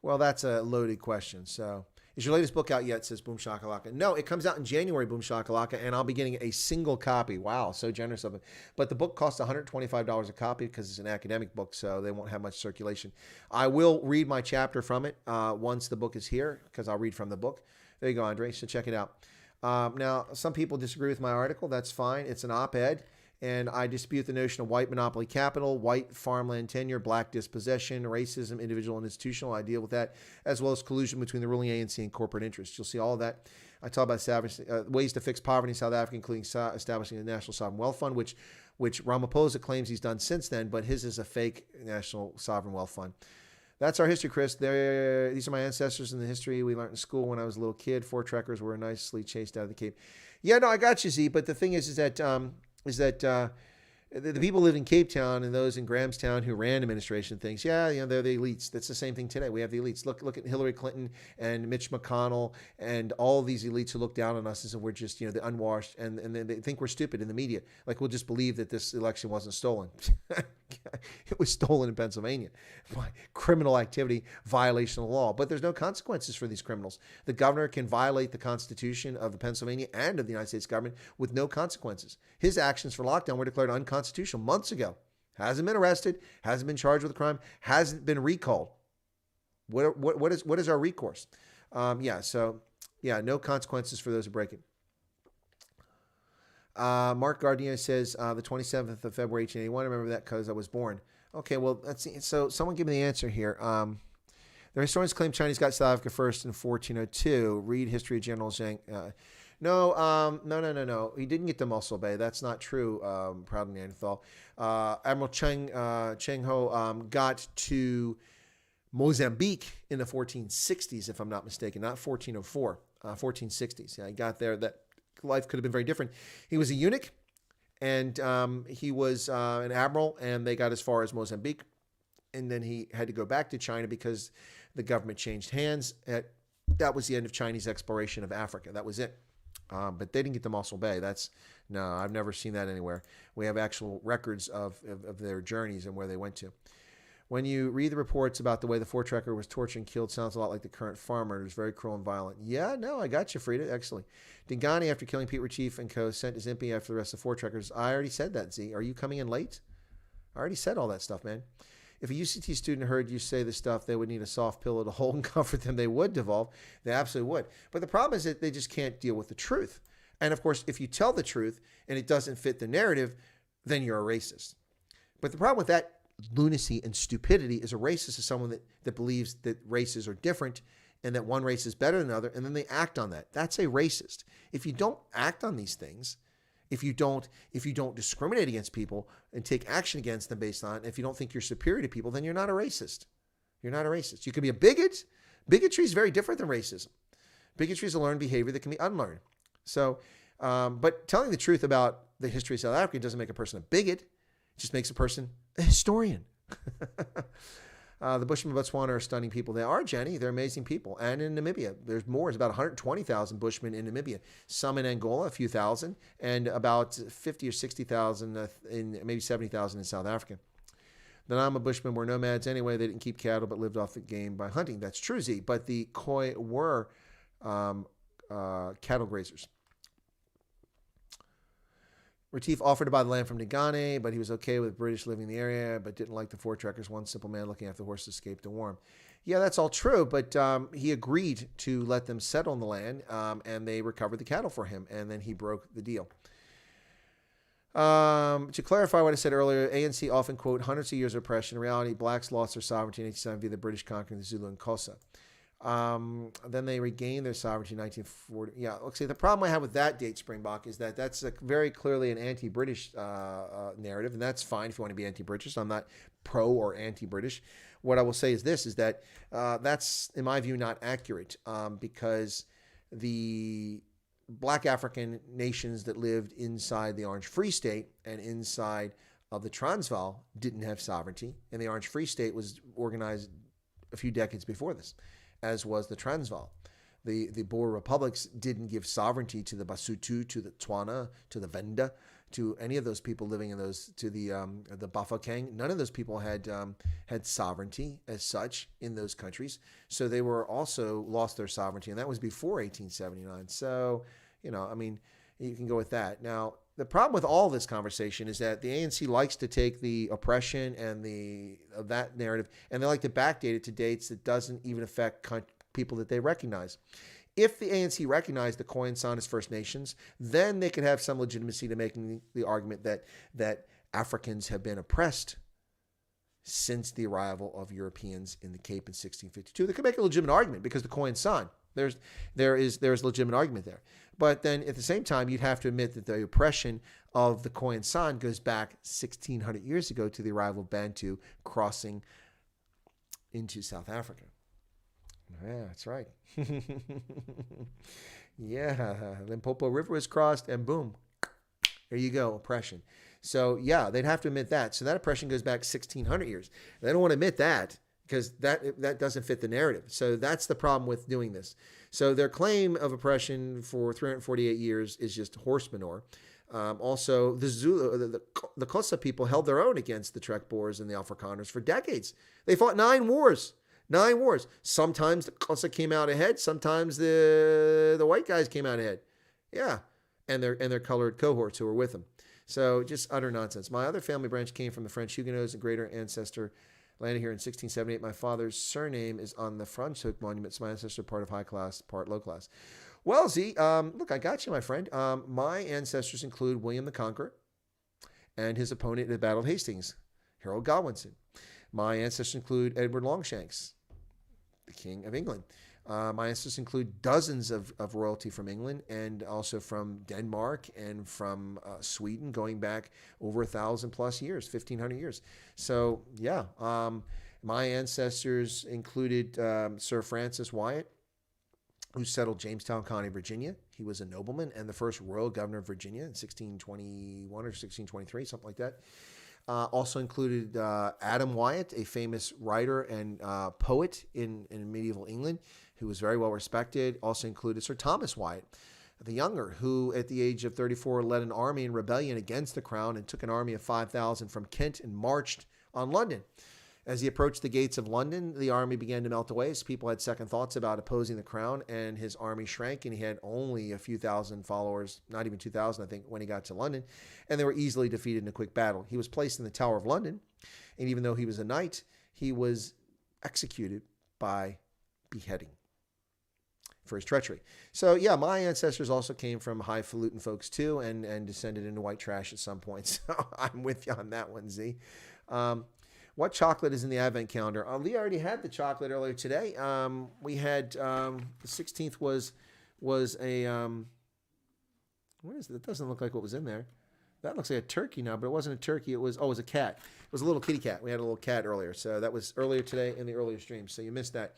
Well, that's a loaded question. So, is your latest book out yet? Says Boom Shakalaka. No, it comes out in January, Boom Shakalaka, and I'll be getting a single copy. Wow, so generous of it. But the book costs $125 a copy because it's an academic book, so they won't have much circulation. I will read my chapter from it once the book is here because I'll read from the book. There you go, Andre. So check it out. Now, some people disagree with my article. That's fine. It's an op-ed. And I dispute the notion of white monopoly capital, white farmland tenure, black dispossession, racism, individual and institutional. I deal with that, as well as collusion between the ruling ANC and corporate interests. You'll see all of that. I talk about ways to fix poverty in South Africa, including establishing a national sovereign wealth fund, which Ramaphosa claims he's done since then, but his is a fake national sovereign wealth fund. That's our history, Chris. These are my ancestors in the history we learned in school when I was a little kid. Voortrekkers were nicely chased out of the Cape. Yeah, no, I got you, Z. But the thing is that the people who lived in Cape Town and those in Grahamstown who ran administration thinks, yeah, they're the elites. That's the same thing today. We have the elites. Look at Hillary Clinton and Mitch McConnell and all these elites who look down on us as if we're just, the unwashed, and then they think we're stupid in the media. Like, we'll just believe that this election wasn't stolen. It was stolen in Pennsylvania by criminal activity, violation of the law. But there's no consequences for these criminals. The governor can violate the Constitution of the Pennsylvania and of the United States government with no consequences. His actions for lockdown were declared unconstitutional months ago. Hasn't been arrested, hasn't been charged with a crime, hasn't been recalled. What is our recourse? No consequences for those who break it. Mark Gardenia says the 27th of February, 1881. I remember that because I was born. Okay, well, let's see. So someone give me the answer here. The historians claim Chinese got South Africa first in 1402. Read History of General Zhang. No. He didn't get to Mossel Bay. That's not true, proud Neanderthal. Admiral Cheng Ho got to Mozambique in the 1460s, if I'm not mistaken, not 1404, 1460s. Yeah, he got there. That life could have been very different. He was a eunuch, and he was an admiral, and they got as far as Mozambique, and then he had to go back to China because the government changed hands. That was the end of Chinese exploration of Africa. That was it. But they didn't get to Mossel Bay. No, I've never seen that anywhere. We have actual records of their journeys and where they went to. When you read the reports about the way the Voortrekker was tortured and killed, sounds a lot like the current farmer. It was very cruel and violent. Yeah, no, I got you, Frida. Excellent. Dingane, after killing Pete Retief and co., sent his impi after the rest of the Voortrekkers. I already said that, Z. Are you coming in late? I already said all that stuff, man. If a UCT student heard you say this stuff, they would need a soft pillow to hold and comfort them. They would devolve. They absolutely would. But the problem is that they just can't deal with the truth. And of course, if you tell the truth and it doesn't fit the narrative, then you're a racist. But the problem with that lunacy and stupidity is a racist is someone that believes that races are different and that one race is better than another, and then they act on that. That's a racist. If you don't act on these things, if you don't discriminate against people and take action against them based on, if you don't think you're superior to people, then you're not a racist. You're not a racist. You can be a bigot. Bigotry is very different than racism. Bigotry is a learned behavior that can be unlearned. So, but telling the truth about the history of South Africa doesn't make a person a bigot. It just makes a person a historian. The Bushmen of Botswana are stunning people. They are, Jenny. They're amazing people. And in Namibia, there's more. There's about 120,000 Bushmen in Namibia. Some in Angola, a few thousand, and about 50 or 60,000, maybe 70,000 in South Africa. The Nama Bushmen were nomads anyway. They didn't keep cattle but lived off the game by hunting. That's true, Z. But the Khoi were cattle grazers. Retief offered to buy the land from Dingane, but he was okay with British living in the area, but didn't like the Voortrekkers. One simple man looking after the horses escaped the war. Yeah, that's all true, but he agreed to let them settle on the land, and they recovered the cattle for him, and then he broke the deal. To clarify what I said earlier, ANC often quote hundreds of years of oppression. In reality, blacks lost their sovereignty in 1870 via the British conquering the Zulu and Xhosa. Then they regained their sovereignty in 1940. Yeah, okay. The problem I have with that date, Springbok, is that that's very clearly an anti-British narrative, and that's fine if you want to be anti-British. I'm not pro or anti-British. What I will say is this: is that that's, in my view, not accurate because the Black African nations that lived inside the Orange Free State and inside of the Transvaal didn't have sovereignty, and the Orange Free State was organized a few decades before this, as was the Transvaal. The Boer republics didn't give sovereignty to the Basotho, to the Tswana, to the Venda, to any of those people living in those, to the Bafokeng. None of those people had sovereignty as such in those countries. So they were also lost their sovereignty, and that was before 1879. So, I mean, you can go with that. Now, the problem with all this conversation is that the ANC likes to take the oppression and that narrative, and they like to backdate it to dates that doesn't even affect people that they recognize. If the ANC recognized the Khoi and San as First Nations, then they could have some legitimacy to making the argument that Africans have been oppressed since the arrival of Europeans in the Cape in 1652. They could make a legitimate argument because the Khoi and San, there is legitimate argument there. But then at the same time, you'd have to admit that the oppression of the Khoi and San goes back 1,600 years ago to the arrival of Bantu crossing into South Africa. Yeah, that's right. Yeah, Limpopo River was crossed, and boom, there you go, oppression. So yeah, they'd have to admit that. So that oppression goes back 1,600 years. They don't want to admit that because that doesn't fit the narrative. So that's the problem with doing this. So their claim of oppression for 348 years is just horse manure. Also, the Zulu, the Xhosa people held their own against the Trek Boers and the Afrikaners for decades. They fought 9 wars. 9 wars. Sometimes the Xhosa came out ahead. Sometimes the white guys came out ahead. Yeah, and their colored cohorts who were with them. So just utter nonsense. My other family branch came from the French Huguenots, and greater ancestor landed here in 1678. My father's surname is on the Franschhoek monument, so my ancestors are part of high class, part low class. Well, Z, look, I got you, my friend. My ancestors include William the Conqueror and his opponent at the Battle of Hastings, Harold Godwinson. My ancestors include Edward Longshanks, the King of England. My ancestors include dozens of royalty from England and also from Denmark and from Sweden, going back over 1,000+ years, 1,500 years. So, yeah, my ancestors included Sir Francis Wyatt, who settled Jamestown County, Virginia. He was a nobleman and the first royal governor of Virginia in 1621 or 1623, something like that. Also included Adam Wyatt, a famous writer and poet in medieval England, who was very well respected. Also included Sir Thomas Wyatt, the younger, who at the age of 34 led an army in rebellion against the crown and took an army of 5,000 from Kent and marched on London. As he approached the gates of London, the army began to melt away. So people had second thoughts about opposing the crown, and his army shrank, and he had only a few thousand followers, not even 2,000, I think, when he got to London, and they were easily defeated in a quick battle. He was placed in the Tower of London, and even though he was a knight, he was executed by beheading for his treachery. So, yeah, my ancestors also came from highfalutin folks, too, and descended into white trash at some point. So I'm with you on that one, Z. What chocolate is in the Advent calendar? Lee already had the chocolate earlier today. We had the 16th was a what is it? It doesn't look like what was in there. That looks like a turkey now, but it wasn't a turkey. It was a cat. It was a little kitty cat. We had a little cat earlier, so that was earlier today in the earlier stream. So you missed that.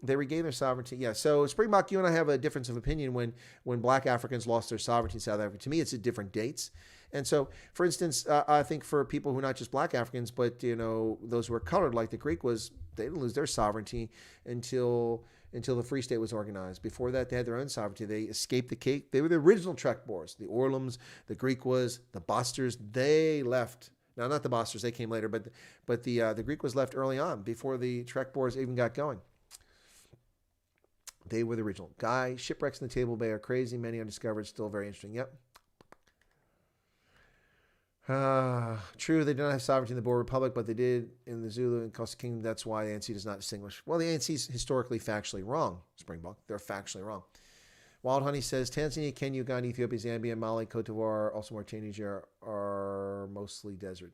They regained their sovereignty. Yeah. So Springbok, you and I have a difference of opinion when Black Africans lost their sovereignty in South Africa. To me, it's at different dates. And so, for instance, I think for people who are not just Black Africans, but those who are colored, like the Greek was, they didn't lose their sovereignty until the Free State was organized. Before that, they had their own sovereignty. They escaped the Cape. They were the original Trek Boers, the Orlums, the Greek was, the Bosters. They left. Now, not the Bosters, they came later, but the Greek was left early on, before the Trek Boers even got going. They were the original. Guy, shipwrecks in the Table Bay are crazy. Many undiscovered, still very interesting. Yep. True, they don't have sovereignty in the Boer Republic, but they did in the Zulu and Xhosa Kingdom. That's why the ANC does not distinguish. Well, the ANC is historically factually wrong, Springbok. They're factually wrong. Wild Honey says, Tanzania, Kenya, Uganda, Ethiopia, Zambia, Mali, Cote d'Ivoire, also Mauritania, are mostly desert.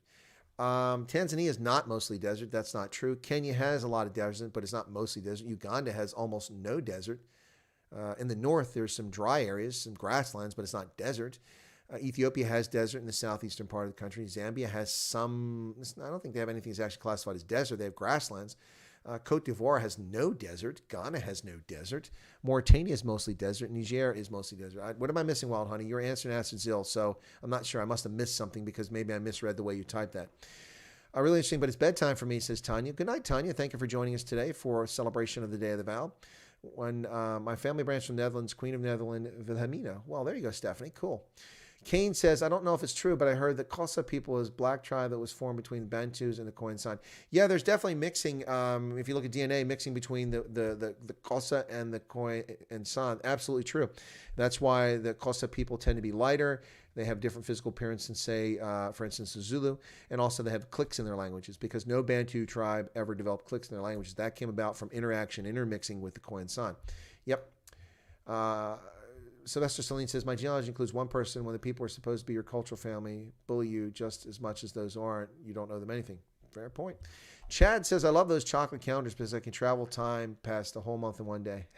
Tanzania is not mostly desert. That's not true. Kenya has a lot of desert, but it's not mostly desert. Uganda has almost no desert. In the north, there's some dry areas, some grasslands, but it's not desert. Ethiopia has desert in the southeastern part of the country. Zambia has some, I don't think they have anything that's actually classified as desert. They have grasslands. Cote d'Ivoire has no desert. Ghana has no desert. Mauritania is mostly desert. Niger is mostly desert. What am I missing, Wild Honey? Your answer answered Zill, so I'm not sure. I must have missed something because maybe I misread the way you typed that. Really interesting, but it's bedtime for me, says Tanya. Good night, Tanya. Thank you for joining us today for a celebration of the Day of the Vow. When my family branch from the Netherlands, Queen of Netherlands, Wilhelmina. Well, there you go, Stephanie. Cool. Kane says, I don't know if it's true, but I heard that Xhosa people is black tribe that was formed between the Bantus and the Khoisan. Yeah, there's definitely mixing. If you look at DNA, mixing between the Xhosa and the Khoisan. Absolutely true. That's why the Xhosa people tend to be lighter. They have different physical appearance than, say, for instance, the Zulu. And also they have cliques in their languages because no Bantu tribe ever developed cliques in their languages. That came about from intermixing with the Khoisan. Yep. Sylvester Celine says, my genealogy includes one person. When the people are supposed to be your cultural family bully you just as much as those aren't, you don't know them anything. Fair point. Chad says, I love those chocolate calendars because I can travel time past the whole month in one day.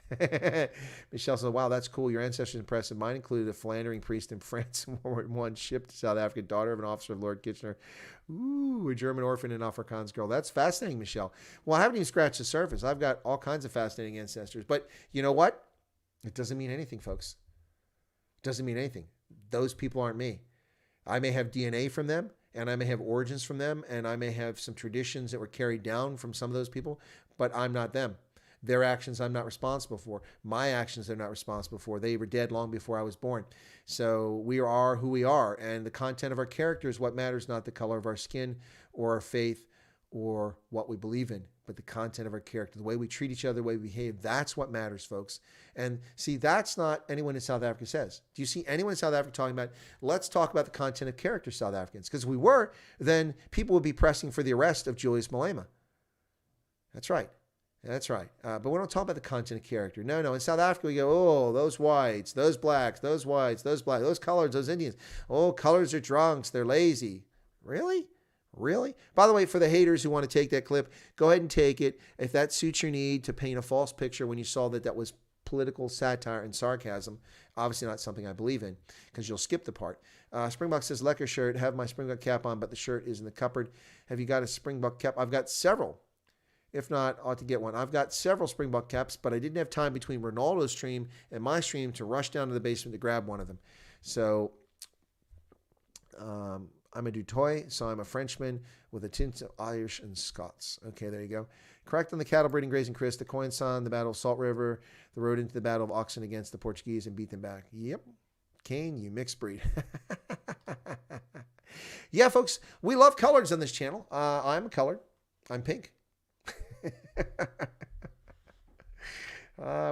Michelle says, wow, that's cool. Your ancestors impressive. Mine included a philandering priest in France in World War I, shipped to South Africa, daughter of an officer of Lord Kitchener. Ooh, a German orphan and Afrikaans girl. That's fascinating, Michelle. Well, I haven't even scratched the surface. I've got all kinds of fascinating ancestors. But you know what? It doesn't mean anything, folks. Doesn't mean anything. Those people aren't me. I may have DNA from them, and I may have origins from them, and I may have some traditions that were carried down from some of those people, but I'm not them. Their actions I'm not responsible for. My actions they're not responsible for. They were dead long before I was born. So we are who we are, and the content of our character is what matters, not the color of our skin or our faith or what we believe in, but the content of our character, the way we treat each other, the way we behave. That's what matters, folks. And see, that's not anyone in South Africa says. Do you see anyone in South Africa talking about, let's talk about the content of character, South Africans? Because if we were, then people would be pressing for the arrest of Julius Malema. That's right. That's right. But we don't talk about the content of character. No. In South Africa, we go, oh, those whites, those blacks, those whites, those blacks, those coloreds, those Indians. Oh, colors are drunks. They're lazy. Really? Really? By the way, for the haters who want to take that clip, go ahead and take it. If that suits your need to paint a false picture when you saw that was political satire and sarcasm, obviously not something I believe in, because you'll skip the part. Springbok says, Lekker shirt, have my Springbok cap on, but the shirt is in the cupboard. Have you got a Springbok cap? I've got several. If not, ought to get one. I've got several Springbok caps, but I didn't have time between Ronaldo's stream and my stream to rush down to the basement to grab one of them. So I'm a du Toit, so I'm a Frenchman with a tint of Irish and Scots. Okay, there you go. Correct on the cattle breeding, grazing, Chris. The Khoisan, the Battle of Salt River, the road into the Battle of Oxen against the Portuguese and beat them back. Yep. Kane, you mixed breed. Yeah, folks, we love colors on this channel. I'm a colored. I'm pink.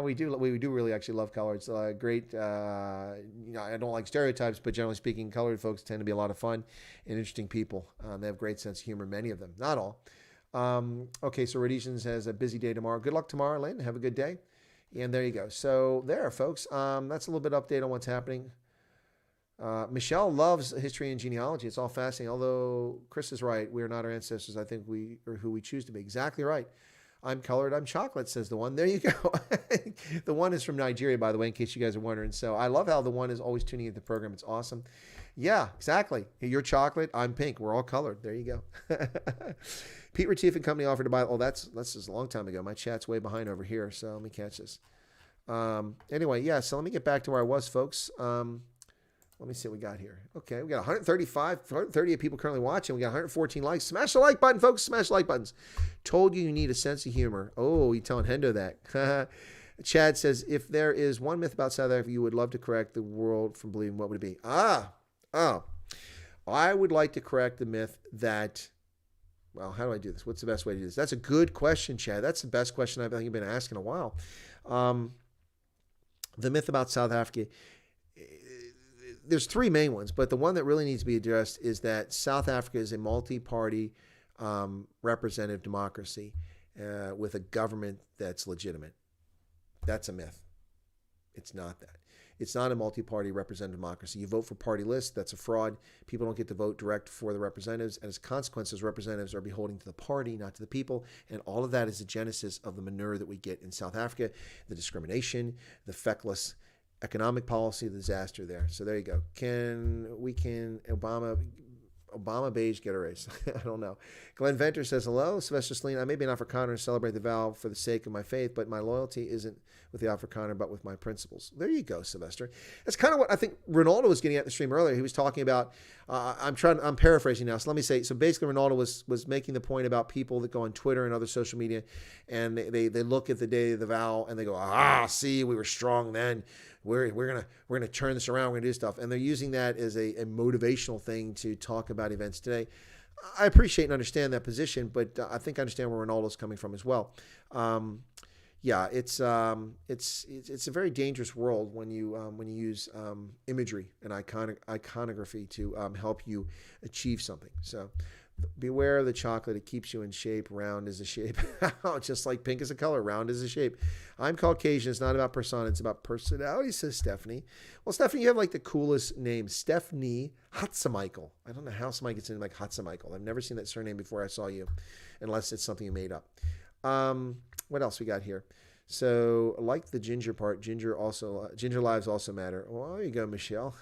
We do really actually love colors. Great. I don't like stereotypes, but generally speaking, colored folks tend to be a lot of fun and interesting people. They have great sense of humor, many of them, not all. Okay, so Rhodesians has a busy day tomorrow. Good luck tomorrow, Lynn. Have a good day. And there you go. So there, folks. That's a little bit of update on what's happening. Michelle loves history and genealogy. It's all fascinating. Although Chris is right, we are not our ancestors. I think we are who we choose to be. Exactly right. I'm colored, I'm chocolate, says the one. There you go. The one is from Nigeria, by the way, in case you guys are wondering. So I love how the one is always tuning into the program. It's awesome. Yeah, exactly. You're chocolate, I'm pink. We're all colored. There you go. Pete Retief and Company offered to buy. Oh, that's just a long time ago. My chat's way behind over here, so let me catch this. Anyway, yeah, so let me get back to where I was, folks. Let me see what we got here. Okay, we got 138 people currently watching. We got 114 likes. Smash the like button, folks. Smash the like buttons. Told you need a sense of humor. Oh, you telling Hendo that. Chad says, if there is one myth about South Africa you would love to correct the world from believing, what would it be? I would like to correct the myth that, well, how do I do this? What's the best way to do this? That's a good question, Chad. That's the best question I think you've been asking in a while. The myth about South Africa, there's three main ones, but the one that really needs to be addressed is that South Africa is a multi-party representative democracy with a government that's legitimate. That's a myth. It's not that. It's not a multi-party representative democracy. You vote for party lists. That's a fraud. People don't get to vote direct for the representatives. And as a consequence, those representatives are beholden to the party, not to the people. And all of that is the genesis of the manure that we get in South Africa, the discrimination, the feckless economic policy, the disaster there. So there you go. Can Obama beige get a raise? I don't know. Glenn Venter says, hello, Sylvester Sleen. I may be an Afrikaner and celebrate the vow for the sake of my faith, but my loyalty isn't with the Afrikaner, but with my principles. There you go, Sylvester. That's kind of what I think Ronaldo was getting at in the stream earlier. He was talking about, I'm paraphrasing now. So let me say, so basically Ronaldo was making the point about people that go on Twitter and other social media, and they look at the day of the vow and they go, see, we were strong then. We're gonna turn this around. We're gonna do stuff, and they're using that as a motivational thing to talk about events today. I appreciate and understand that position, but I think I understand where Ronaldo's coming from as well. Yeah, it's a very dangerous world when you use imagery and iconography to help you achieve something. So beware of the chocolate. It keeps you in shape. Round is a shape. Just like pink is a color. Round is a shape. I'm Caucasian. It's not about persona. It's about personality, says Stephanie. Well, Stephanie, you have like the coolest name. Stephanie Hatzemichael. I don't know how somebody gets in like Hatzemichael. I've never seen that surname before I saw you, unless it's something you made up. What else we got here? So, like the ginger part, ginger lives also matter. Well, there you go, Michelle.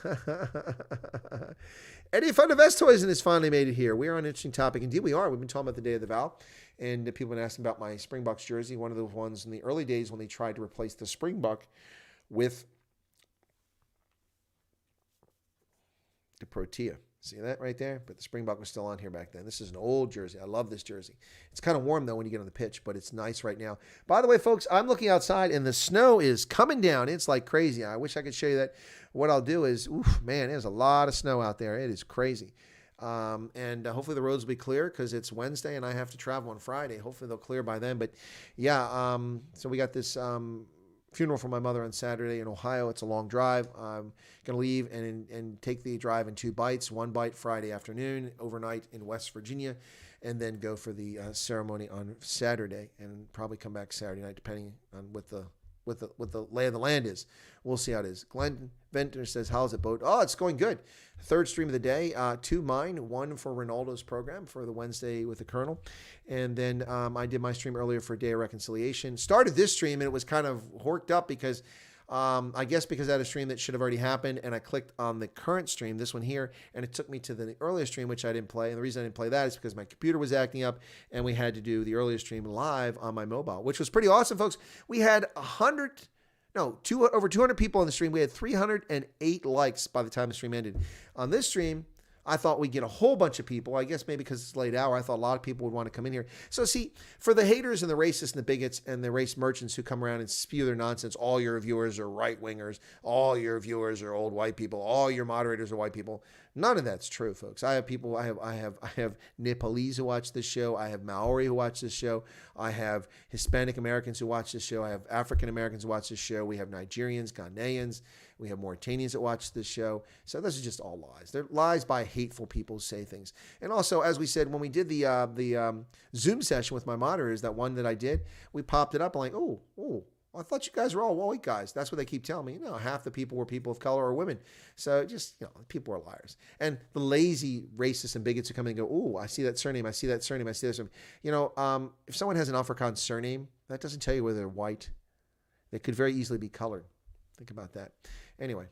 Eddie Fun of Vestoisen has finally made it here. We are on an interesting topic. Indeed, we are. We've been talking about the day of the vow, and people have been asking about my Springbok jersey, one of the ones in the early days when they tried to replace the Springbok with the Protea. See that right there? But the Springbok was still on here back then. This is an old jersey. I love this jersey. It's kind of warm, though, when you get on the pitch, but it's nice right now. By the way, folks, I'm looking outside, and the snow is coming down. It's like crazy. I wish I could show you that. What I'll do is, man, there's a lot of snow out there. It is crazy. And hopefully the roads will be clear because it's Wednesday, and I have to travel on Friday. Hopefully they'll clear by then. But, yeah, so we got this funeral for my mother on Saturday in Ohio. It's a long drive. I'm going to leave and take the drive in 2 bites. 1 bite Friday afternoon, overnight in West Virginia, and then go for the ceremony on Saturday and probably come back Saturday night, depending on what the lay of the land is. We'll see how it is. Glenn Venter says, how's it, Boat? Oh, it's going good. 3rd stream of the day, 2 mine, 1 for Ronaldo's program for the Wednesday with the Colonel. And then I did my stream earlier for Day of Reconciliation. Started this stream, and it was kind of horked up because I guess because I had a stream that should have already happened, and I clicked on the current stream, this one here, and it took me to the earlier stream, which I didn't play. And the reason I didn't play that is because my computer was acting up, and we had to do the earlier stream live on my mobile, which was pretty awesome, folks. We had over 200 people on the stream. We had 308 likes by the time the stream ended. On this stream, I thought we'd get a whole bunch of people. I guess maybe because it's late hour, I thought a lot of people would want to come in here. So see, for the haters and the racists and the bigots and the race merchants who come around and spew their nonsense, all your viewers are right-wingers, all your viewers are old white people, all your moderators are white people. None of that's true, folks. I have people, I have Nepalese who watch this show. I have Maori who watch this show. I have Hispanic Americans who watch this show. I have African Americans who watch this show. We have Nigerians, Ghanaians. We have Mauritanians that watch this show. So this is just all lies. They're lies by hateful people who say things. And also, as we said, when we did the Zoom session with my moderators, that one that I did, we popped it up. I'm like, oh, I thought you guys were all white guys. That's what they keep telling me. No, half the people were people of color or women. So just, people are liars. And the lazy racists and bigots who come in and go, oh, I see that surname. I see that surname. I see that surname. If someone has an Afrikaans surname, that doesn't tell you whether they're white. They could very easily be colored. Think about that. Anyway.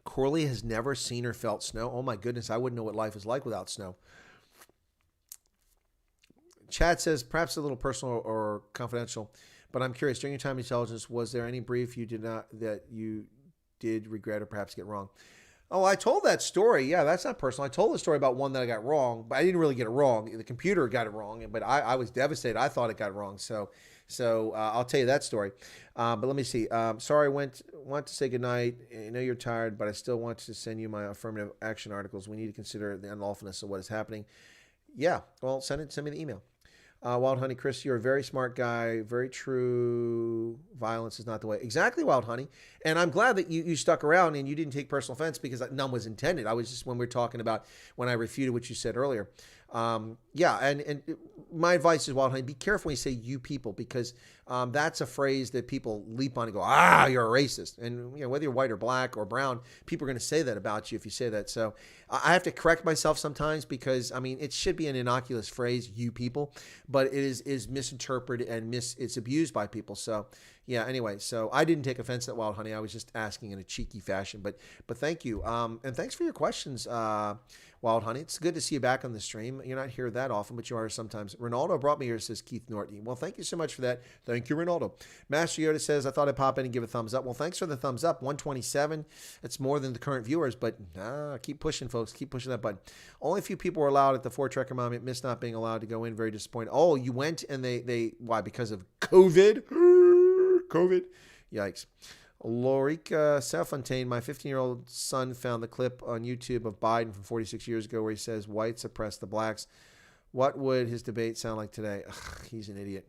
Corley has never seen or felt snow. Oh my goodness, I wouldn't know what life is like without snow. Chad says, perhaps a little personal or confidential, but I'm curious, during your time in intelligence, was there any brief you did regret or perhaps get wrong? Oh, I told that story. Yeah, that's not personal. I told the story about one that I got wrong, but I didn't really get it wrong. The computer got it wrong, but I was devastated. I thought it got wrong. So I'll tell you that story. But let me see. Sorry, want to say goodnight. I know you're tired, but I still want to send you my affirmative action articles. We need to consider the unlawfulness of what is happening. Yeah, well, send me the email. Wild Honey, Chris, you're a very smart guy. Very true. Violence is not the way. Exactly, Wild Honey. And I'm glad that you stuck around and you didn't take personal offense because none was intended. I was just, when we were talking about when I refuted what you said earlier. Yeah, and my advice is, Wild Honey, be careful when you say you people because that's a phrase that people leap on and go, you're a racist. And whether you're white or black or brown, people are going to say that about you if you say that. So I have to correct myself sometimes because, it should be an innocuous phrase, you people, but it is misinterpreted and it's abused by people. So yeah, anyway, so I didn't take offense at Wild Honey. I was just asking in a cheeky fashion, but thank you. And thanks for your questions, Wild Honey. It's good to see you back on the stream. You're not here that often, but you are sometimes. Ronaldo brought me here, says Keith Norton. Well, thank you so much for that. Thank you, Ronaldo. Master Yoda says, I thought I'd pop in and give a thumbs up. Well, thanks for the thumbs up. 127. It's more than the current viewers, but keep pushing, folks. Keep pushing that button. Only a few people were allowed at the Voortrekker monument. Missed not being allowed to go in. Very disappointed. Oh, you went and they why? Because of COVID? COVID? Yikes. Lorica Selfontaine, my 15-year-old son found the clip on YouTube of Biden from 46 years ago where he says whites suppress the blacks. What would his debate sound like today? He's an idiot.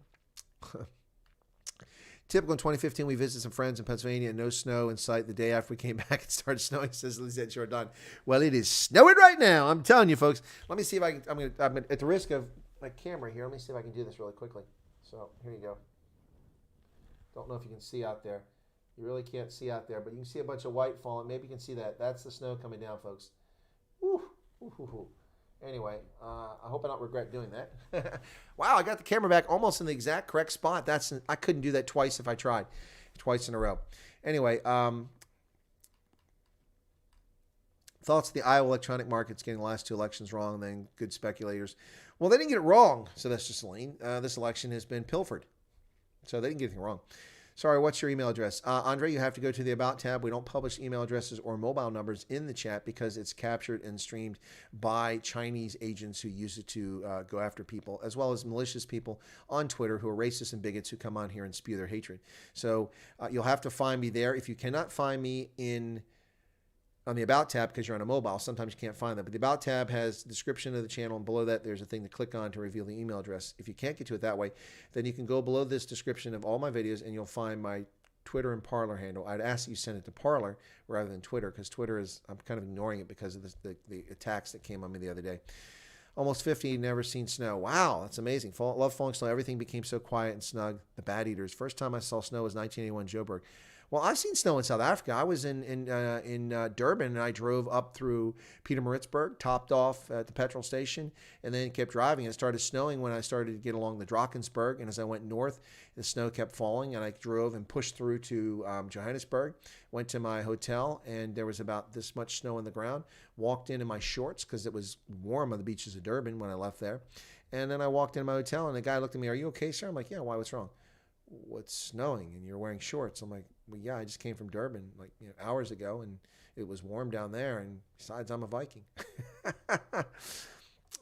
Typical in 2015, we visited some friends in Pennsylvania and no snow in sight. The day after we came back, it started snowing, says Lizette Jordan. Well, it is snowing right now. I'm telling you, folks. Let me see if I can. I'm at the risk of my camera here. Let me see if I can do this really quickly. So here you go. Don't know if you can see out there. You really can't see out there, but you can see a bunch of white falling. Maybe you can see that. That's the snow coming down, folks. Woo. Anyway, I hope I don't regret doing that. Wow, I got the camera back almost in the exact correct spot. I couldn't do that twice if I tried. Twice in a row. Anyway, thoughts of the Iowa electronic markets getting the last 2 elections wrong, then good speculators. Well, they didn't get it wrong, so that's just Celine. This election has been pilfered. So they didn't get anything wrong. Sorry, what's your email address? Andre, you have to go to the About tab. We don't publish email addresses or mobile numbers in the chat because it's captured and streamed by Chinese agents who use it to go after people, as well as malicious people on Twitter who are racist and bigots who come on here and spew their hatred. So you'll have to find me there. If you cannot find me on the About tab because you're on a mobile, sometimes you can't find that. But the About tab has the description of the channel, and below that there's a thing to click on to reveal the email address. If you can't get to it that way, then you can go below this description of all my videos and you'll find my Twitter and Parler handle. I'd ask you send it to Parler rather than Twitter because Twitter I'm kind of ignoring it because of the attacks that came on me the other day. Almost 50, never seen snow. Wow, that's amazing. Love falling snow. Everything became so quiet and snug. The Bad Eaters. First time I saw snow was 1981 Joburg. Well, I've seen snow in South Africa. I was in Durban, and I drove up through Pietermaritzburg, topped off at the petrol station, and then kept driving. It started snowing when I started to get along the Drakensberg, and as I went north, the snow kept falling, and I drove and pushed through to Johannesburg, went to my hotel, and there was about this much snow on the ground. Walked in my shorts because it was warm on the beaches of Durban when I left there, and then I walked into my hotel, and the guy looked at me, "Are you okay, sir?" I'm like, "Yeah, why? What's wrong?" "What's snowing and you're wearing shorts?" I'm like, "Well, yeah, I just came from Durban hours ago and it was warm down there, and besides, I'm a Viking." I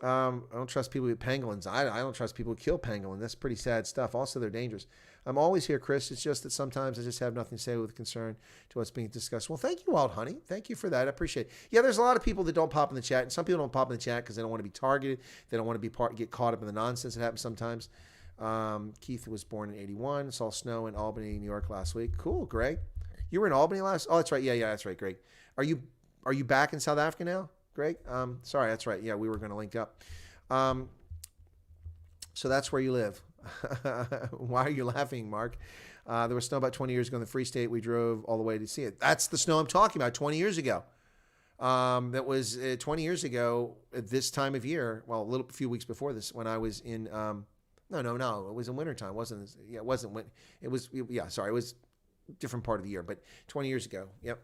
don't trust people who eat pangolins. I don't trust people who kill pangolins. That's pretty sad stuff. Also, they're dangerous. I'm always here, Chris. It's just that sometimes I just have nothing to say with concern to what's being discussed. Well, thank you, Wild Honey. Thank you for that. I appreciate it. Yeah, there's a lot of people that don't pop in the chat, and some people don't pop in the chat because they don't want to be targeted. They don't want to get caught up in the nonsense that happens sometimes. Keith was born in 81. Saw snow in Albany, New York last week. Cool, Greg. You were in Albany last? Oh, that's right. Yeah, that's right, Greg. Are you back in South Africa now, Greg? Sorry, that's right. Yeah, we were going to link up. So that's where you live. Why are you laughing, Mark? There was snow about 20 years ago in the Free State. We drove all the way to see it. That's the snow I'm talking about. 20 years ago. That was 20 years ago at this time of year. Well, a few weeks before this, when I was in. No. It was in wintertime. It wasn't. Yeah, it wasn't. It was. Yeah, sorry. It was a different part of the year, but 20 years ago. Yep.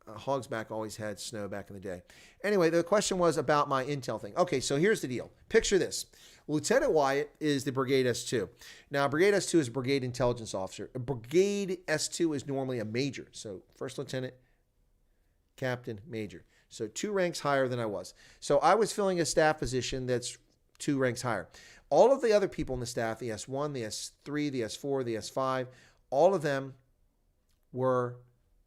Hogsback always had snow back in the day. Anyway, the question was about my intel thing. Okay, so here's the deal. Picture this. Lieutenant Wyatt is the Brigade S2. Now, Brigade S2 is a Brigade Intelligence Officer. A Brigade S2 is normally a major. So, First Lieutenant, Captain, Major. So, 2 ranks higher than I was. So, I was filling a staff position that's 2 ranks higher. All of the other people in the staff, the S1, the S3, the S4, the S5, all of them were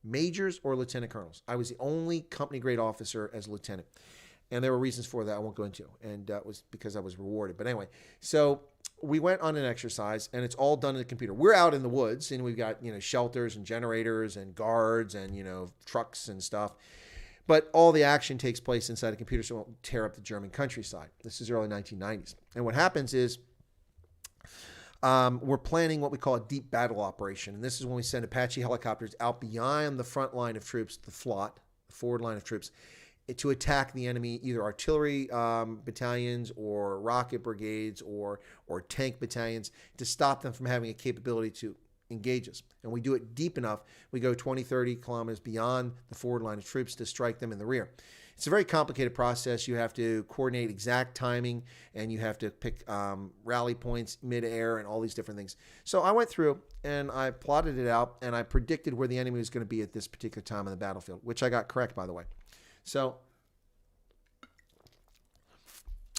majors or lieutenant colonels. I was the only company grade officer as lieutenant. And there were reasons for that I won't go into. And that was because I was rewarded. But anyway, so we went on an exercise, and it's all done in the computer. We're out in the woods, and we've got, shelters and generators and guards and, trucks and stuff. But all the action takes place inside a computer, so it won't tear up the German countryside. This is early 1990s. And what happens is we're planning what we call a deep battle operation. And this is when we send Apache helicopters out beyond the front line of troops, the FLOT, the forward line of troops, to attack the enemy, either artillery battalions or rocket brigades or tank battalions, to stop them from having a capability to engage us. And we do it deep enough. We go 20, 30 kilometers beyond the forward line of troops to strike them in the rear. It's a very complicated process. You have to coordinate exact timing, and you have to pick rally points mid-air and all these different things. So I went through and I plotted it out, and I predicted where the enemy was going to be at this particular time on the battlefield, which I got correct, by the way. So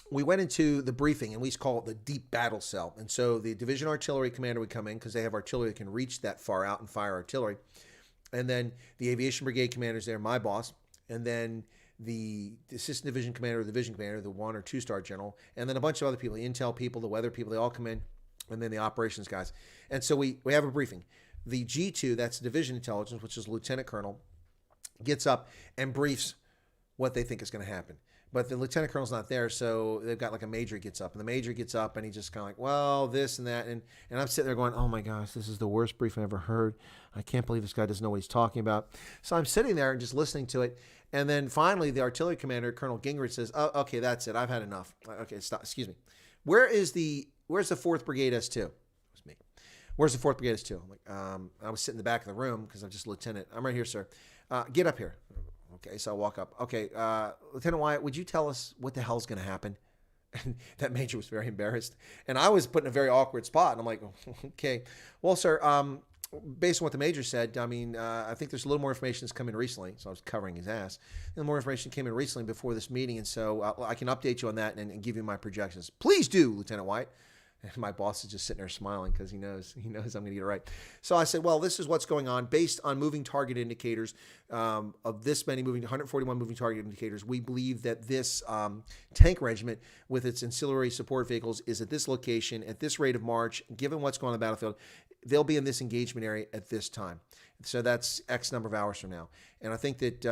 we went into the briefing, and we call it the deep battle cell. And so the division artillery commander would come in because they have artillery that can reach that far out and fire artillery. And then the aviation brigade commander is there, my boss. And then the assistant division commander or the division commander, the 1 or 2 star general, and then a bunch of other people, the intel people, the weather people, they all come in, and then the operations guys. And so we have a briefing. The G2, that's division intelligence, which is lieutenant colonel, gets up and briefs what they think is going to happen. But the lieutenant colonel's not there, so they've got like a major gets up. And the major gets up, and he just kind of like, well, this and that. And I'm sitting there going, oh, my gosh, this is the worst briefing I've ever heard. I can't believe this guy doesn't know what he's talking about. So I'm sitting there and just listening to it. And then finally, the artillery commander, Colonel Gingrich, says, oh, okay, that's it. I've had enough. Okay, stop. Excuse me. Where's the 4th Brigade S2? It was me. Where's the 4th Brigade S2? I'm like, I was sitting in the back of the room because I'm just a lieutenant. I'm right here, sir. Get up here. Okay, so I walk up. Okay, Lieutenant Wyatt, would you tell us what the hell's going to happen? And that major was very embarrassed. And I was put in a very awkward spot. And I'm like, okay, well, sir, based on what the major said, I mean, I think there's a little more information that's come in recently. So I was covering his ass. And more information came in recently before this meeting. And so I can update you on that and give you my projections. Please do, Lieutenant White. And my boss is just sitting there smiling because he knows I'm going to get it right. So I said, well, this is what's going on based on moving target indicators of this many 141 moving target indicators. We believe that this tank regiment with its ancillary support vehicles is at this location at this rate of march. Given what's going on the battlefield, they'll be in this engagement area at this time. So that's X number of hours from now. And I think that,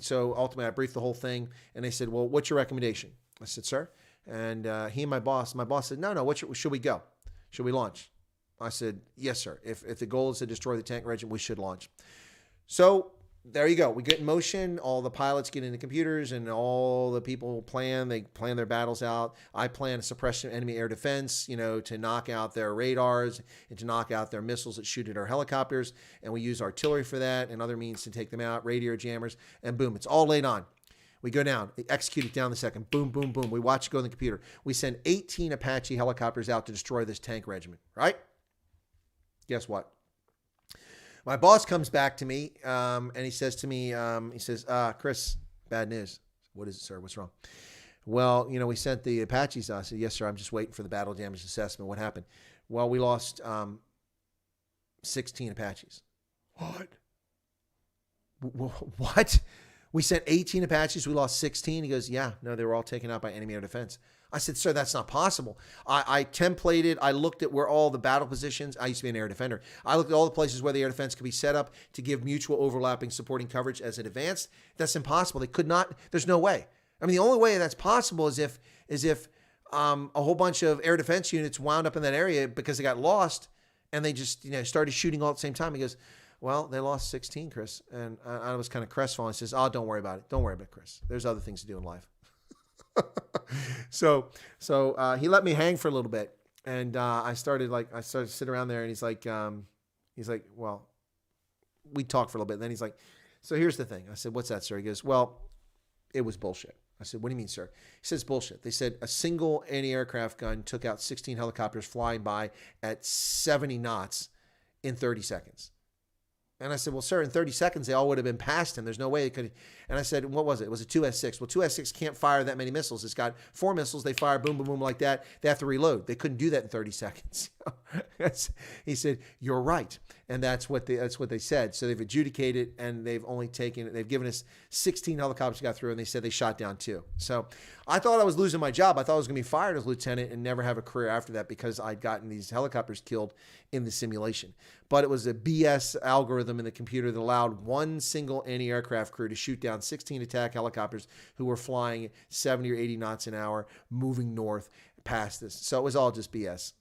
so ultimately I briefed the whole thing and they said, well, what's your recommendation? I said, sir. And he and my boss said, no, should we go? Should we launch? I said, yes, sir. If the goal is to destroy the tank regiment, we should launch. So there you go. We get in motion. All the pilots get into computers and all the people they plan their battles out. I plan to suppress enemy air defense, to knock out their radars and to knock out their missiles that shoot at our helicopters. And we use artillery for that and other means to take them out, radio jammers, and boom, it's all laid on. We go down, execute it down the second. Boom, boom, boom. We watch it go in the computer. We send 18 Apache helicopters out to destroy this tank regiment, right? Guess what? My boss comes back to me and he says to me, Chris, bad news. What is it, sir? What's wrong? Well, we sent the Apaches out. I said, yes, sir. I'm just waiting for the battle damage assessment. What happened? Well, we lost 16 Apaches. What? We sent 18 Apaches. We lost 16. He goes, yeah, no, they were all taken out by enemy air defense. I said, sir, that's not possible. I templated. I looked at where all the battle positions. I used to be an air defender. I looked at all the places where the air defense could be set up to give mutual overlapping supporting coverage as it advanced. That's impossible. They could not. There's no way. I mean, the only way that's possible is if a whole bunch of air defense units wound up in that area because they got lost and they just started shooting all at the same time. He goes, well, they lost 16, Chris. And I was kind of crestfallen. He says, oh, don't worry about it. Don't worry about it, Chris. There's other things to do in life. So he let me hang for a little bit. And I started to sit around there and he's like, well, we talked for a little bit. And then he's like, so here's the thing. I said, what's that, sir? He goes, well, it was bullshit. I said, what do you mean, sir? He says, bullshit. They said a single anti-aircraft gun took out 16 helicopters flying by at 70 knots in 30 seconds. And I said, well, sir, in 30 seconds, they all would have been past him. There's no way it could. And I said, what was it? It was a 2S6. Well, 2S6 can't fire that many missiles. It's got 4 missiles. They fire boom, boom, boom like that. They have to reload. They couldn't do that in 30 seconds. He said, you're right. And that's what they said. So they've adjudicated and they've given us 16 helicopters got through and they said they shot down 2. So I thought I was losing my job. I thought I was going to be fired as lieutenant and never have a career after that because I'd gotten these helicopters killed in the simulation. But it was a BS algorithm in the computer that allowed one single anti-aircraft crew to shoot down 16 attack helicopters who were flying 70 or 80 knots an hour, moving north past this. So it was all just BS.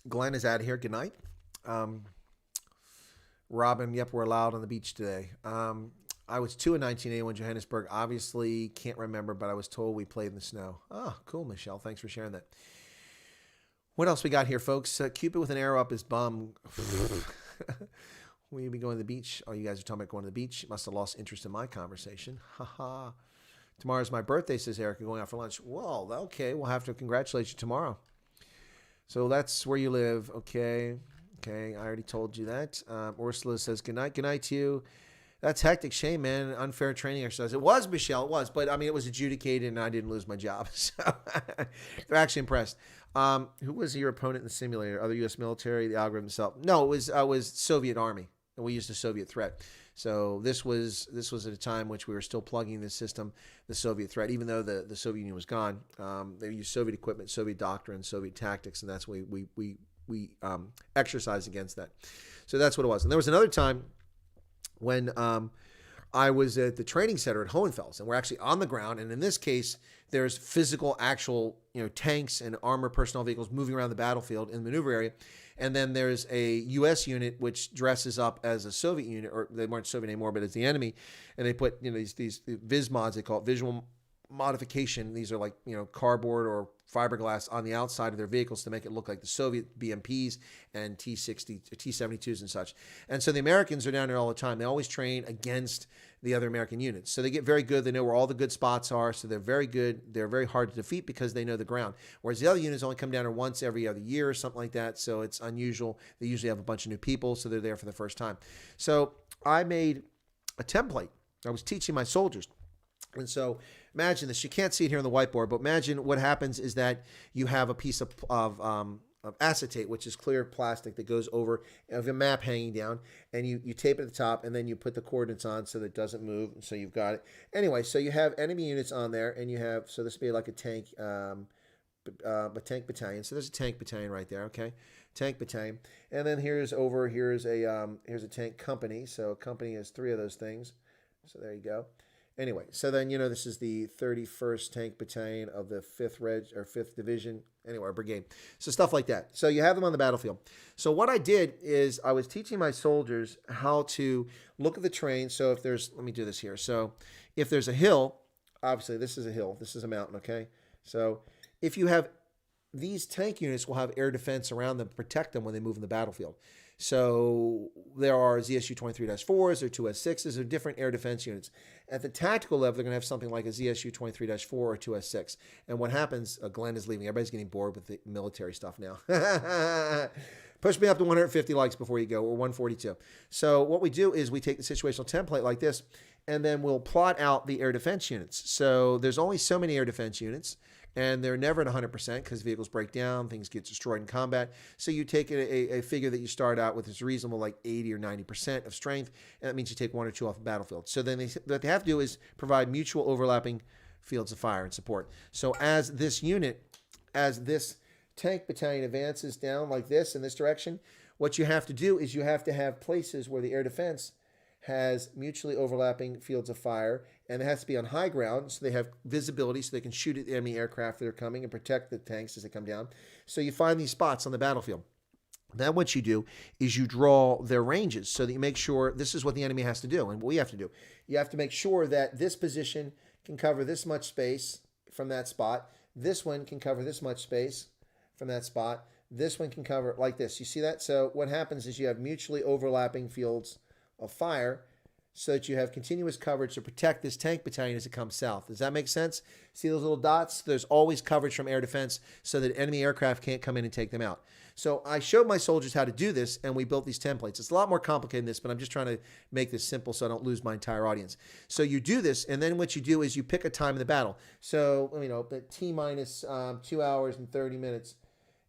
Glenn is out of here. Good night. Robin, yep, we're allowed on the beach today. I was 2 in 1981 Johannesburg. Obviously, can't remember, but I was told we played in the snow. Oh, cool, Michelle. Thanks for sharing that. What else we got here, folks? Cupid with an arrow up his bum. Will you be going to the beach? Oh, you guys are talking about going to the beach. Must have lost interest in my conversation. Ha. Tomorrow's my birthday, says Erica, going out for lunch. Well, okay, we'll have to congratulate you tomorrow. So that's where you live. Okay, I already told you that. Ursula says, good night to you. That's hectic. Shame, man. Unfair training exercise. It was, Michelle. It was. But, I mean, it was adjudicated, and I didn't lose my job. So they're actually impressed. Who was your opponent in the simulator? Other U.S. military, the algorithm itself? No, it was Soviet Army, and we used a Soviet threat. So this was at a time which we were still plugging the system, the Soviet threat, even though the Soviet Union was gone. They used Soviet equipment, Soviet doctrine, Soviet tactics, and that's why we exercised against that. So that's what it was. And there was another time when I was at the training center at Hohenfels, and we're actually on the ground. And in this case, there's physical, actual, tanks and armored personnel vehicles moving around the battlefield in the maneuver area. And then there's a U.S. unit which dresses up as a Soviet unit, or they weren't Soviet anymore, but it's the enemy. And they put these Viz mods, they call it visual modification. These are like cardboard or fiberglass on the outside of their vehicles to make it look like the Soviet BMPs and T-72s and such. And so the Americans are down there all the time. They always train against the other American units. So they get very good. They know where all the good spots are. So they're very good. They're very hard to defeat because they know the ground. Whereas the other units only come down there once every other year or something like that. So it's unusual. They usually have a bunch of new people. So they're there for the first time. So I made a template. I was teaching my soldiers. And so imagine this. You can't see it here on the whiteboard, but imagine what happens is that you have a piece of acetate, which is clear plastic that goes over of a map hanging down, and you tape it at the top, and then you put the coordinates on so that it doesn't move. So you've got it. Anyway, so you have enemy units on there, and you have, so this would be like a tank battalion. So there's a tank battalion right there, okay? Tank battalion. And then here's a tank company. So a company has 3 of those things. So there you go. Anyway, so then, this is the 31st Tank Battalion of the 5th Division, anyway, brigade. So stuff like that. So you have them on the battlefield. So what I did is I was teaching my soldiers how to look at the terrain. So if there's, let me do this here. So if there's a hill, obviously this is a hill, this is a mountain, okay? So if you have, these tank units will have air defense around them to protect them when they move in the battlefield. So there are ZSU 23-4s, there are 2S6s, there are different air defense units. At the tactical level, they're going to have something like a ZSU 23-4 or 2S6. And what happens, Glenn is leaving. Everybody's getting bored with the military stuff now. Push me up to 150 likes before you go, or 142. So what we do is we take the situational template like this, and then we'll plot out the air defense units. So there's only so many air defense units, and they're never at 100% because vehicles break down, things get destroyed in combat. So you take a figure that you start out with is reasonable, like 80 or 90% of strength, and that means you take 1 or 2 off the battlefield. So then what they have to do is provide mutual overlapping fields of fire and support. So as this tank battalion advances down like this in this direction, what you have to do is you have to have places where the air defense has mutually overlapping fields of fire, and it has to be on high ground so they have visibility so they can shoot at the enemy aircraft that are coming and protect the tanks as they come down. So you find these spots on the battlefield. Then what you do is you draw their ranges so that you make sure this is what the enemy has to do and what we have to do. You have to make sure that this position can cover this much space from that spot. This one can cover this much space from that spot. This one can cover like this. You see that? So what happens is you have mutually overlapping fields of fire so that you have continuous coverage to protect this tank battalion as it comes south. Does that make sense? See those little dots? There's always coverage from air defense so that enemy aircraft can't come in and take them out. So I showed my soldiers how to do this, and we built these templates. It's a lot more complicated than this, but I'm just trying to make this simple so I don't lose my entire audience. So you do this, and then what you do is you pick a time in the battle. So, T-minus 2 hours and 30 minutes.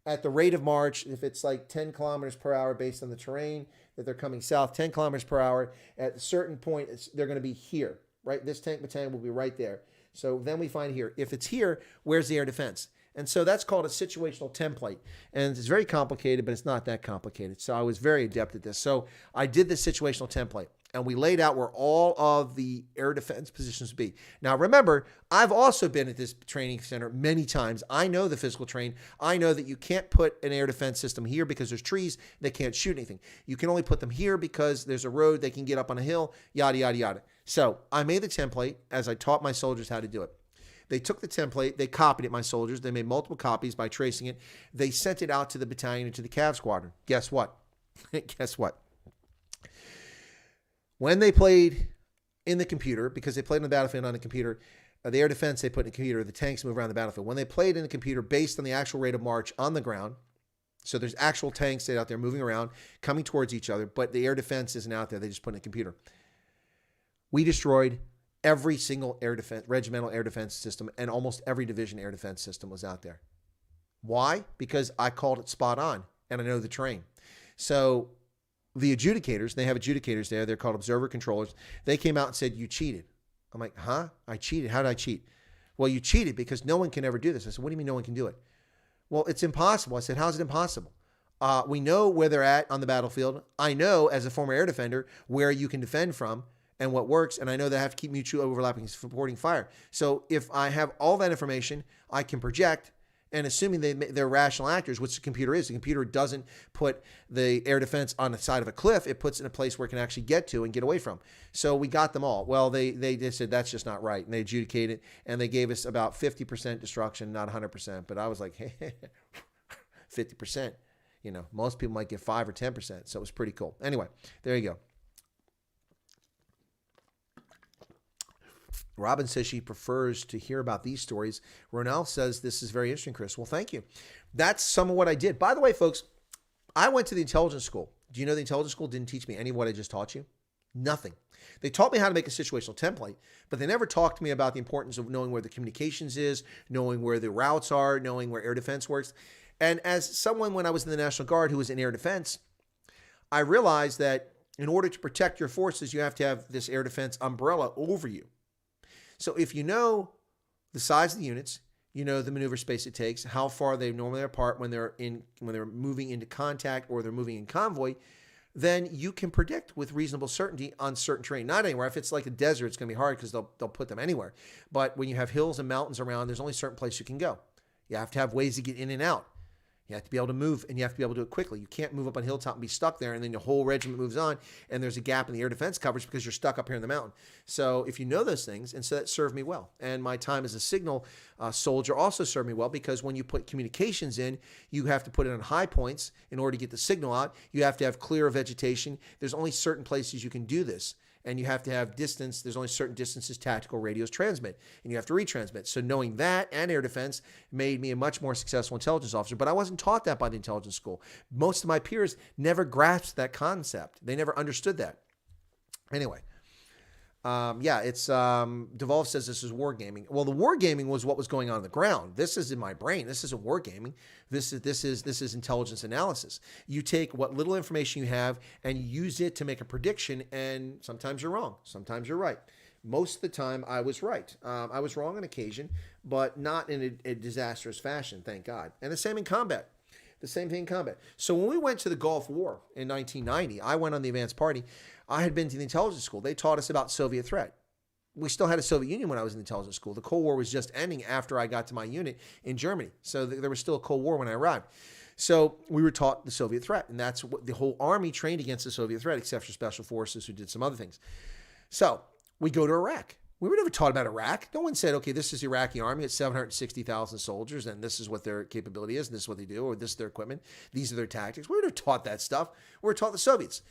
At the rate of march, if it's like 10 kilometers per hour based on the terrain, that they're coming south 10 kilometers per hour, at a certain point, they're going to be here, right? This tank battalion will be right there. So then we find here, if it's here, where's the air defense? And so that's called a situational template. And it's very complicated, but it's not that complicated. So I was very adept at this. So I did this situational template, and we laid out where all of the air defense positions would be. Now, remember, I've also been at this training center many times. I know the physical terrain. I know that you can't put an air defense system here because there's trees. They can't shoot anything. You can only put them here because there's a road. They can get up on a hill, yada, yada, yada. So I made the template as I taught my soldiers how to do it. They took the template, they copied it, my soldiers. They made multiple copies by tracing it. They sent it out to the battalion and to the Cav squadron. Guess what? Guess what? When they played in the computer, because they played on the battlefield on the computer, the air defense they put in the computer, the tanks move around the battlefield. When they played in the computer based on the actual rate of march on the ground, so there's actual tanks out there moving around, coming towards each other, but the air defense isn't out there. They just put it in the computer. We destroyed every single air defense, regimental air defense system, and almost every division air defense system was out there. Why? Because I called it spot on, and I know the terrain. So the adjudicators, they have adjudicators there. They're called observer controllers. They came out and said, you cheated. I'm like, huh? I cheated. How did I cheat? Well, you cheated because no one can ever do this. I said, what do you mean no one can do it? Well, it's impossible. I said, how's it impossible? We know where they're at on the battlefield. I know, as a former air defender, where you can defend from and what works, and I know that I have to keep mutual overlapping supporting fire. So if I have all that information, I can project, and assuming they're rational actors, which the computer doesn't put the air defense on the side of a cliff. It puts it in a place where it can actually get to and get away from. So we got them all. Well, they just said, that's just not right, and they adjudicated, and they gave us about 50% destruction, not 100%. But I was like, hey, 50%. Most people might get 5 or 10%, so it was pretty cool. Anyway, there you go. Robin says she prefers to hear about these stories. Ronell says, this is very interesting, Chris. Well, thank you. That's some of what I did. By the way, folks, I went to the intelligence school. Do you know the intelligence school didn't teach me any of what I just taught you? Nothing. They taught me how to make a situational template, but they never talked to me about the importance of knowing where the communications is, knowing where the routes are, knowing where air defense works. And as someone, when I was in the National Guard who was in air defense, I realized that in order to protect your forces, you have to have this air defense umbrella over you. So if you know the size of the units, you know the maneuver space it takes, how far they normally are apart when they're moving into contact or they're moving in convoy, then you can predict with reasonable certainty on certain terrain. Not anywhere. If it's like a desert, it's going to be hard because they'll put them anywhere. But when you have hills and mountains around, there's only certain places you can go. You have to have ways to get in and out. You have to be able to move, and you have to be able to do it quickly. You can't move up on a hilltop and be stuck there, and then your whole regiment moves on, and there's a gap in the air defense coverage because you're stuck up here in the mountain. So if you know those things, and so that served me well. And my time as a signal soldier also served me well because when you put communications in, you have to put it on high points in order to get the signal out. You have to have clear vegetation. There's only certain places you can do this. And you have to have distance. There's only certain distances tactical radios transmit, and you have to retransmit. So knowing that and air defense made me a much more successful intelligence officer, but I wasn't taught that by the intelligence school. Most of my peers never grasped that concept. They never understood that. Anyway, it's Devolve says this is wargaming. Well, the wargaming was what was going on the ground. This is in my brain. This isn't wargaming. This is intelligence analysis. You take what little information you have and use it to make a prediction, and sometimes you're wrong. Sometimes you're right. Most of the time, I was right. I was wrong on occasion, but not in a disastrous fashion, thank God. And the same in combat. The same thing in combat. So when we went to the Gulf War in 1990, I went on the advanced party. I had been to the intelligence school. They taught us about Soviet threat. We still had a Soviet Union when I was in the intelligence school. The Cold War was just ending after I got to my unit in Germany. So there was still a Cold War when I arrived. So we were taught the Soviet threat, and that's what the whole army trained against the Soviet threat, except for special forces who did some other things. So we go to Iraq. We were never taught about Iraq. No one said, okay, this is the Iraqi army. It's 760,000 soldiers, and this is what their capability is, and this is what they do, or this is their equipment. These are their tactics. We were never taught that stuff. We were taught the Soviets.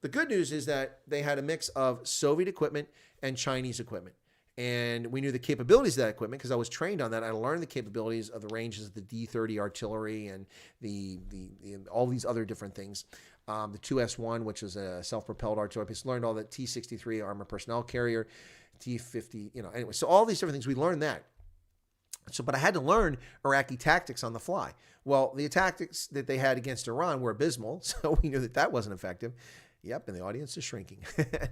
The good news is that they had a mix of Soviet equipment and Chinese equipment. And we knew the capabilities of that equipment because I was trained on that. I learned the capabilities of the ranges of the D-30 artillery and the all these other different things. The 2S-1, which is a self-propelled artillery piece, learned all that T-63 armored personnel carrier, T-50, anyway. So all these different things, we learned that. So, but I had to learn Iraqi tactics on the fly. Well, the tactics that they had against Iran were abysmal, so we knew that wasn't effective. Yep, and the audience is shrinking.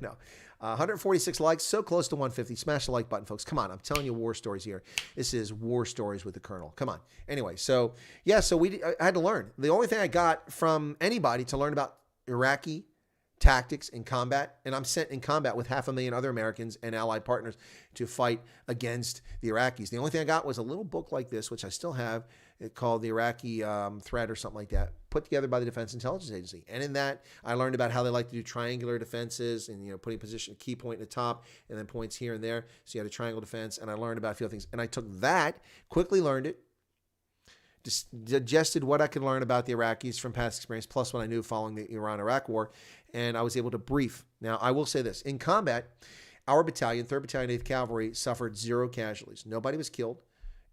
No. 146 likes, so close to 150. Smash the like button, folks. Come on, I'm telling you war stories here. This is war stories with the Colonel. Come on. Anyway, so I had to learn. The only thing I got from anybody to learn about Iraqi tactics in combat, and I'm sent in combat with 500,000 other Americans and allied partners to fight against the Iraqis. The only thing I got was a little book like this, which I still have, called the Iraqi Threat or something like that, put together by the Defense Intelligence Agency. And in that, I learned about how they like to do triangular defenses and, putting position, key point at the top and then points here and there. So you had a triangle defense, and I learned about a few other things. And I took that, quickly learned it, digested what I could learn about the Iraqis from past experience, plus what I knew following the Iran-Iraq War, and I was able to brief. Now, I will say this. In combat, our battalion, 3rd Battalion, 8th Cavalry, suffered 0 casualties. Nobody was killed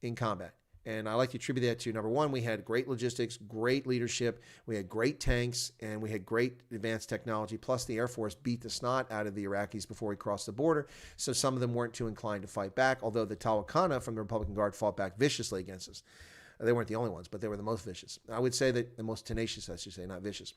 in combat. And I like to attribute that to, number one, we had great logistics, great leadership, we had great tanks, and we had great advanced technology, plus the Air Force beat the snot out of the Iraqis before we crossed the border, so some of them weren't too inclined to fight back, although the Tawakana from the Republican Guard fought back viciously against us. They weren't the only ones, but they were the most vicious. I would say that the most tenacious, I should say, not vicious.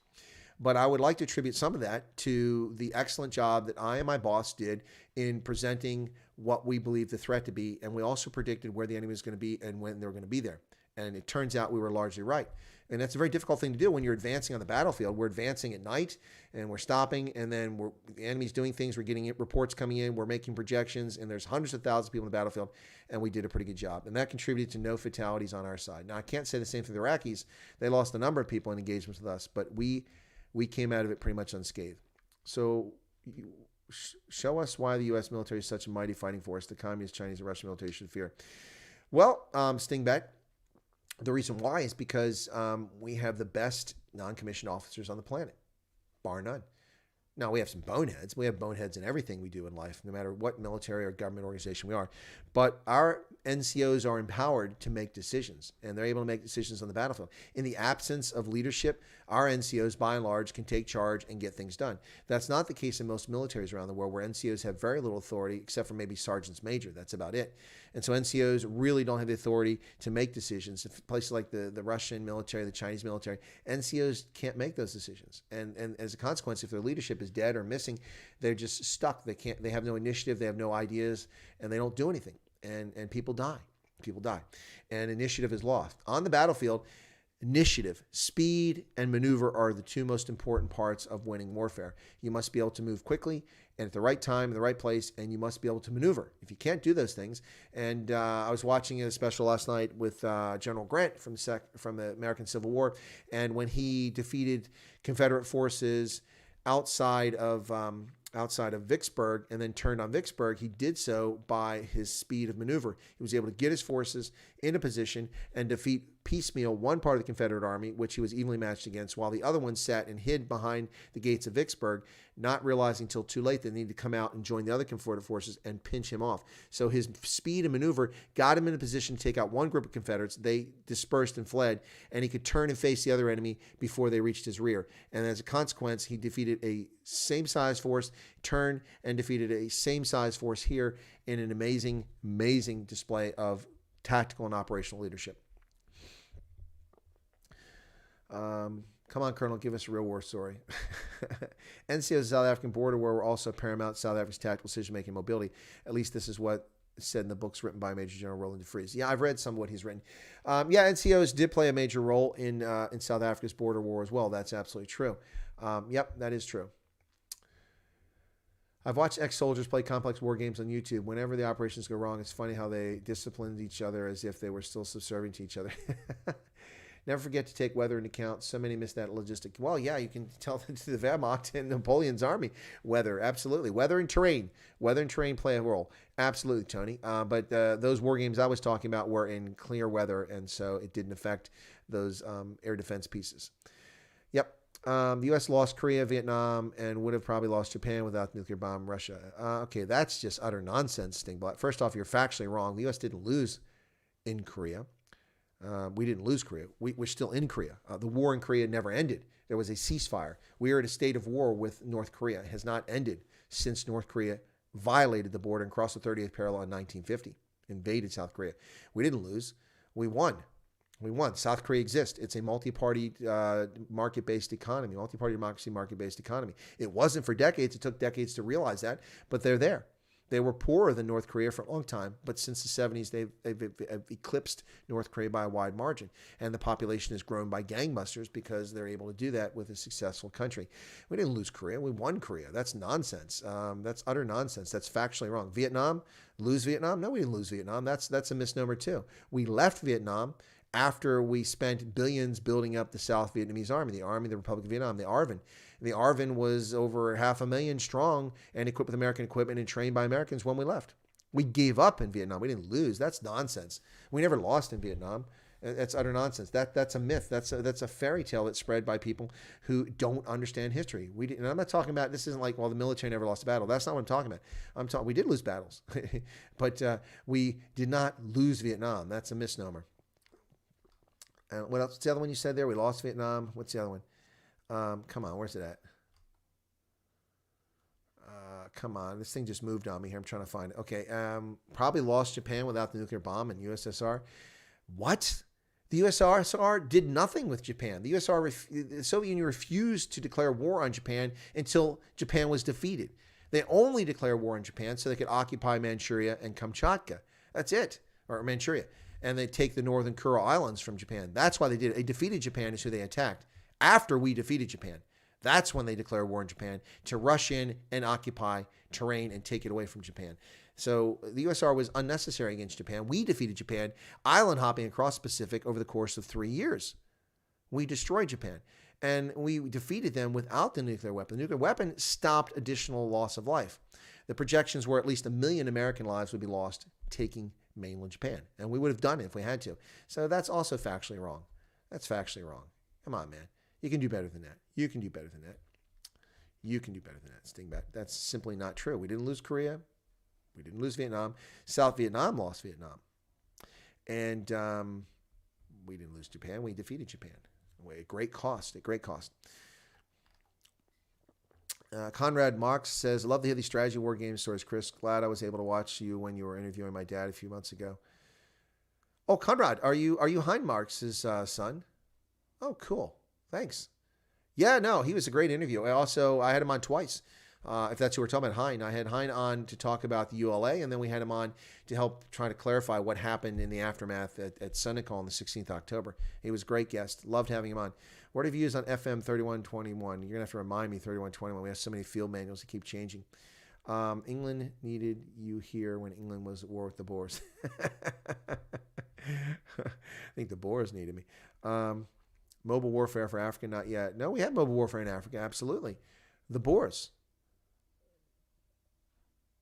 But I would like to attribute some of that to the excellent job that I and my boss did in presenting what we believed the threat to be. And we also predicted where the enemy was going to be and when they were going to be there. And it turns out we were largely right. And that's a very difficult thing to do when you're advancing on the battlefield. We're advancing at night and we're stopping, and then the enemy's doing things. We're getting reports coming in. We're making projections, and there's hundreds of thousands of people on the battlefield, and we did a pretty good job. And that contributed to no fatalities on our side. Now, I can't say the same for the Iraqis. They lost a number of people in engagements with us, but we came out of it pretty much unscathed. So show us why the U.S. military is such a mighty fighting force the Communist, Chinese, and Russian military should fear. Well, Stingback, the reason why is because we have the best non-commissioned officers on the planet, bar none. Now, we have some boneheads. We have boneheads in everything we do in life, no matter what military or government organization we are. But our NCOs are empowered to make decisions, and they're able to make decisions on the battlefield. In the absence of leadership, our NCOs, by and large, can take charge and get things done. That's not the case in most militaries around the world, where NCOs have very little authority, except for maybe sergeants major. That's about it. And so NCOs really don't have the authority to make decisions. In places like the Russian military, the Chinese military, NCOs can't make those decisions. And as a consequence, if their leadership is dead or missing, they're just stuck. They have no initiative, they have no ideas, and they don't do anything. And people die. People die. And initiative is lost. On the battlefield, initiative, speed, and maneuver are the two most important parts of winning warfare. You must be able to move quickly and at the right time, in the right place, and you must be able to maneuver. If you can't do those things, and I was watching a special last night with General Grant from the American Civil War, and when he defeated Confederate forces outside of Vicksburg and then turned on Vicksburg, he did so by his speed of maneuver. He was able to get his forces in a position and defeat piecemeal one part of the Confederate army, which he was evenly matched against, while the other one sat and hid behind the gates of Vicksburg, not realizing until too late they needed to come out and join the other Confederate forces and pinch him off. So his speed and maneuver got him in a position to take out one group of Confederates. They dispersed and fled, and he could turn and face the other enemy before they reached his rear. And as a consequence, he defeated a same-size force, turned and defeated a same-size force here in an amazing, amazing display of tactical and operational leadership. Come on, Colonel, give us a real war story. NCOs, South African border war were also paramount to South Africa's tactical decision-making mobility. At least this is what is said in the books written by Major General Roland de Vries. Yeah, I've read some of what he's written. NCOs did play a major role in South Africa's border war as well. That's absolutely true. Yep, that is true. I've watched ex-soldiers play complex war games on YouTube. Whenever the operations go wrong, it's funny how they disciplined each other as if they were still subservient to each other. Never forget to take weather into account. So many miss that logistic. Well, yeah, you can tell that to the Wehrmacht and Napoleon's army. Weather, absolutely. Weather and terrain. Weather and terrain play a role. Absolutely, Tony. But those war games I was talking about were in clear weather, and so it didn't affect those air defense pieces. Yep. The U.S. lost Korea, Vietnam, and would have probably lost Japan without the nuclear bomb Russia. Okay, that's just utter nonsense, Stingblatt. First off, you're factually wrong. The U.S. didn't lose in Korea. We didn't lose Korea. We're still in Korea. The war in Korea never ended. There was a ceasefire. We are in a state of war with North Korea. It has not ended since North Korea violated the border and crossed the 30th parallel in 1950, invaded South Korea. We didn't lose. We won. We won. South Korea exists. It's a multi-party market-based economy, multi-party democracy, market-based economy. It wasn't for decades. It took decades to realize that, but they're there. They were poorer than North Korea for a long time, but since the 70s, they've eclipsed North Korea by a wide margin. And the population has grown by gangbusters because they're able to do that with a successful country. We didn't lose Korea. We won Korea. That's nonsense. That's utter nonsense. That's factually wrong. Vietnam, lose Vietnam? No, we didn't lose Vietnam. That's a misnomer too. We left Vietnam after we spent billions building up the South Vietnamese Army, the Republic of Vietnam, the ARVN. The ARVN was over 500,000 strong and equipped with American equipment and trained by Americans when we left. We gave up in Vietnam. We didn't lose. That's nonsense. We never lost in Vietnam. That's utter nonsense. That's a myth. That's a fairy tale that's spread by people who don't understand history. And I'm not talking about, this isn't like, well, the military never lost a battle. That's not what I'm talking about. We did lose battles, but we did not lose Vietnam. That's a misnomer. What else? What's the other one you said there? We lost Vietnam. What's the other one? Come on, where's it at? Come on, this thing just moved on me here. I'm trying to find it. Okay, probably lost Japan without the nuclear bomb and USSR. What? The USSR did nothing with Japan. The Soviet Union refused to declare war on Japan until Japan was defeated. They only declared war on Japan so they could occupy Manchuria and Kamchatka. That's it, or Manchuria. And they take the northern Kuril Islands from Japan. That's why they did it. They defeated Japan is who they attacked. After we defeated Japan, that's when they declared war on Japan to rush in and occupy terrain and take it away from Japan. So the USSR was unnecessary against Japan. We defeated Japan, island hopping across the Pacific over the course of 3 years. We destroyed Japan. And we defeated them without the nuclear weapon. The nuclear weapon stopped additional loss of life. The projections were at least 1 million American lives would be lost taking mainland Japan. And we would have done it if we had to. So that's also factually wrong. That's factually wrong. Come on, man. You can do better than that. You can do better than that. You can do better than that, Stingback. That's simply not true. We didn't lose Korea. We didn't lose Vietnam. South Vietnam lost Vietnam. And we didn't lose Japan. We defeated Japan. At great cost. Conrad Marx says, I love to hear these strategy war game stories, Chris. Glad I was able to watch you when you were interviewing my dad a few months ago. Oh, Conrad, are you Hein Marx's son? Oh, cool. Thanks. Yeah, no, he was a great interview. I had him on twice. If that's who we're talking about, Hein. I had Hein on to talk about the ULA, and then we had him on to help try to clarify what happened in the aftermath at Senecal on the 16th of October. He was a great guest. Loved having him on. What have you used on FM 3121? You're going to have to remind me 3121. We have so many field manuals that keep changing. England needed you here when England was at war with the Boers. I think the Boers needed me. Mobile warfare for Africa, not yet. No, we had mobile warfare in Africa, absolutely. The Boers.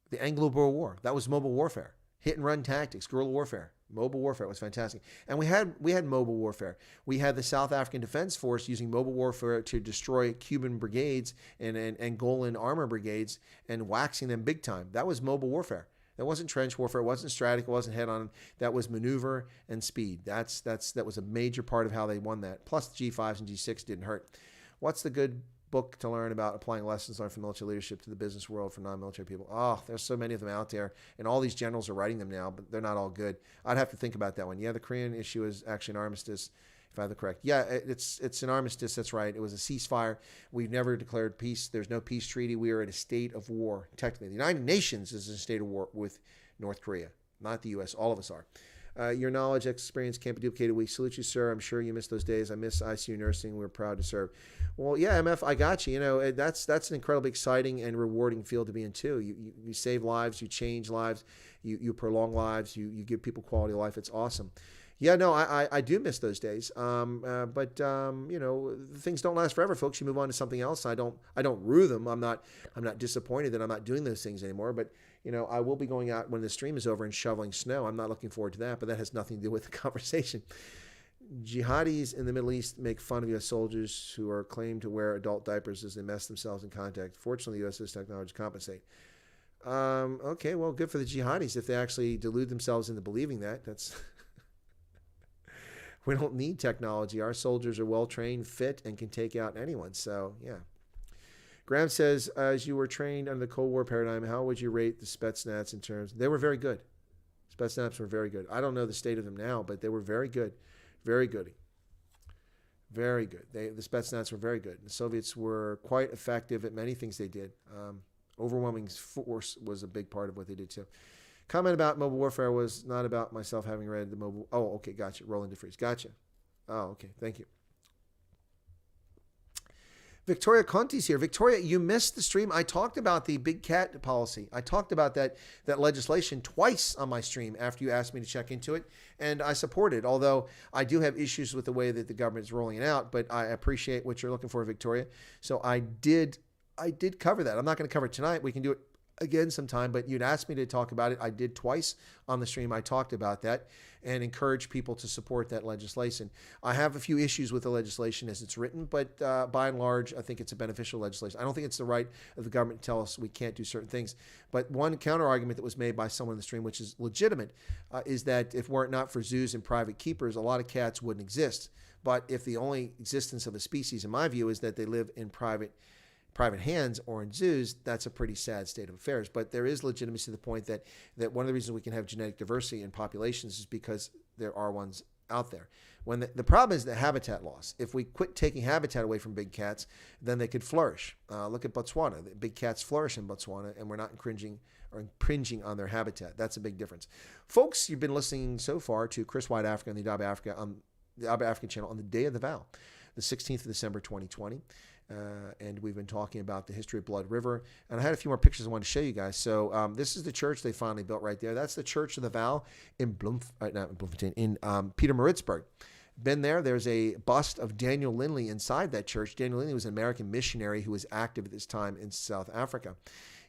The Anglo-Boer War. That was mobile warfare. Hit and run tactics, guerrilla warfare. Mobile warfare was fantastic. And we had mobile warfare. We had the South African Defense Force using mobile warfare to destroy Cuban brigades and Angolan armor brigades and waxing them big time. That was mobile warfare. That wasn't trench warfare. It wasn't strategic. It wasn't head-on. That was maneuver and speed. That was a major part of how they won that. Plus, the G5s and G6 didn't hurt. What's the good book to learn about applying lessons learned from military leadership to the business world for non-military people? Oh, there's so many of them out there, and all these generals are writing them now, but they're not all good. I'd have to think about that one. Yeah, the Korean issue is actually an armistice, if I have the correct. Yeah, it's an armistice. That's right. It was a ceasefire. We've never declared peace. There's no peace treaty. We are in a state of war. Technically, the United Nations is in a state of war with North Korea, not the U.S. All of us are. Your knowledge, experience can't be duplicated. We salute you, sir. I'm sure you miss those days. I miss ICU nursing. We're proud to serve. Well, yeah, MF, I got you. You know, that's an incredibly exciting and rewarding field to be in too. You save lives, you change lives, you prolong lives, you give people quality of life. It's awesome. Yeah, no, I do miss those days. But you know, things don't last forever, folks. You move on to something else. I don't rue them. I'm not disappointed that I'm not doing those things anymore. But you know, I will be going out when the stream is over and shoveling snow. I'm not looking forward to that, but that has nothing to do with the conversation. Jihadis in the Middle East make fun of U.S. soldiers who are claimed to wear adult diapers as they mess themselves in contact. Fortunately, the U.S. has technology to compensate. Okay, well, good for the jihadis if they actually delude themselves into believing that. That's we don't need technology. Our soldiers are well-trained, fit, and can take out anyone. So, yeah. Graham says, as you were trained under the Cold War paradigm, how would you rate the Spetsnaz in terms? They were very good. Spetsnaz were very good. I don't know the state of them now, but they were very good. Very good. Very good. The Spetsnaz were very good. The Soviets were quite effective at many things they did. Overwhelming force was a big part of what they did, too. Comment about mobile warfare was not about myself having read the mobile. Oh, okay, gotcha. Roland DeFries. Gotcha. Oh, okay. Thank you. Victoria Conti's here. Victoria, you missed the stream. I talked about the big cat policy. I talked about that legislation twice on my stream after you asked me to check into it, and I support it, although I do have issues with the way that the government is rolling it out, but I appreciate what you're looking for, Victoria. So I did cover that. I'm not going to cover it tonight. We can do it again sometime, but you'd asked me to talk about it. I did twice on the stream. I talked about that and encourage people to support that legislation. I have a few issues with the legislation as it's written, but by and large, I think it's a beneficial legislation. I don't think it's the right of the government to tell us we can't do certain things. But one counter argument that was made by someone in the stream, which is legitimate, is that if were it not for zoos and private keepers, a lot of cats wouldn't exist. But if the only existence of a species, in my view, is that they live in private hands or in zoos, that's a pretty sad state of affairs. But there is legitimacy to the point that one of the reasons we can have genetic diversity in populations is because there are ones out there. When the problem is the habitat loss. If we quit taking habitat away from big cats, then they could flourish. Look at Botswana. The big cats flourish in Botswana, and we're not impinging on their habitat. That's a big difference. Folks, you've been listening so far to Chris White Africa and the Daba Africa on the Daba African channel on the day of the vow, the 16th of December, 2020. And we've been talking about the history of Blood River. And I had a few more pictures I wanted to show you guys. So this is the church they finally built right there. That's the Church of the Vow in Pietermaritzburg. Been there. There's a bust of Daniel Lindley inside that church. Daniel Lindley was an American missionary who was active at this time in South Africa.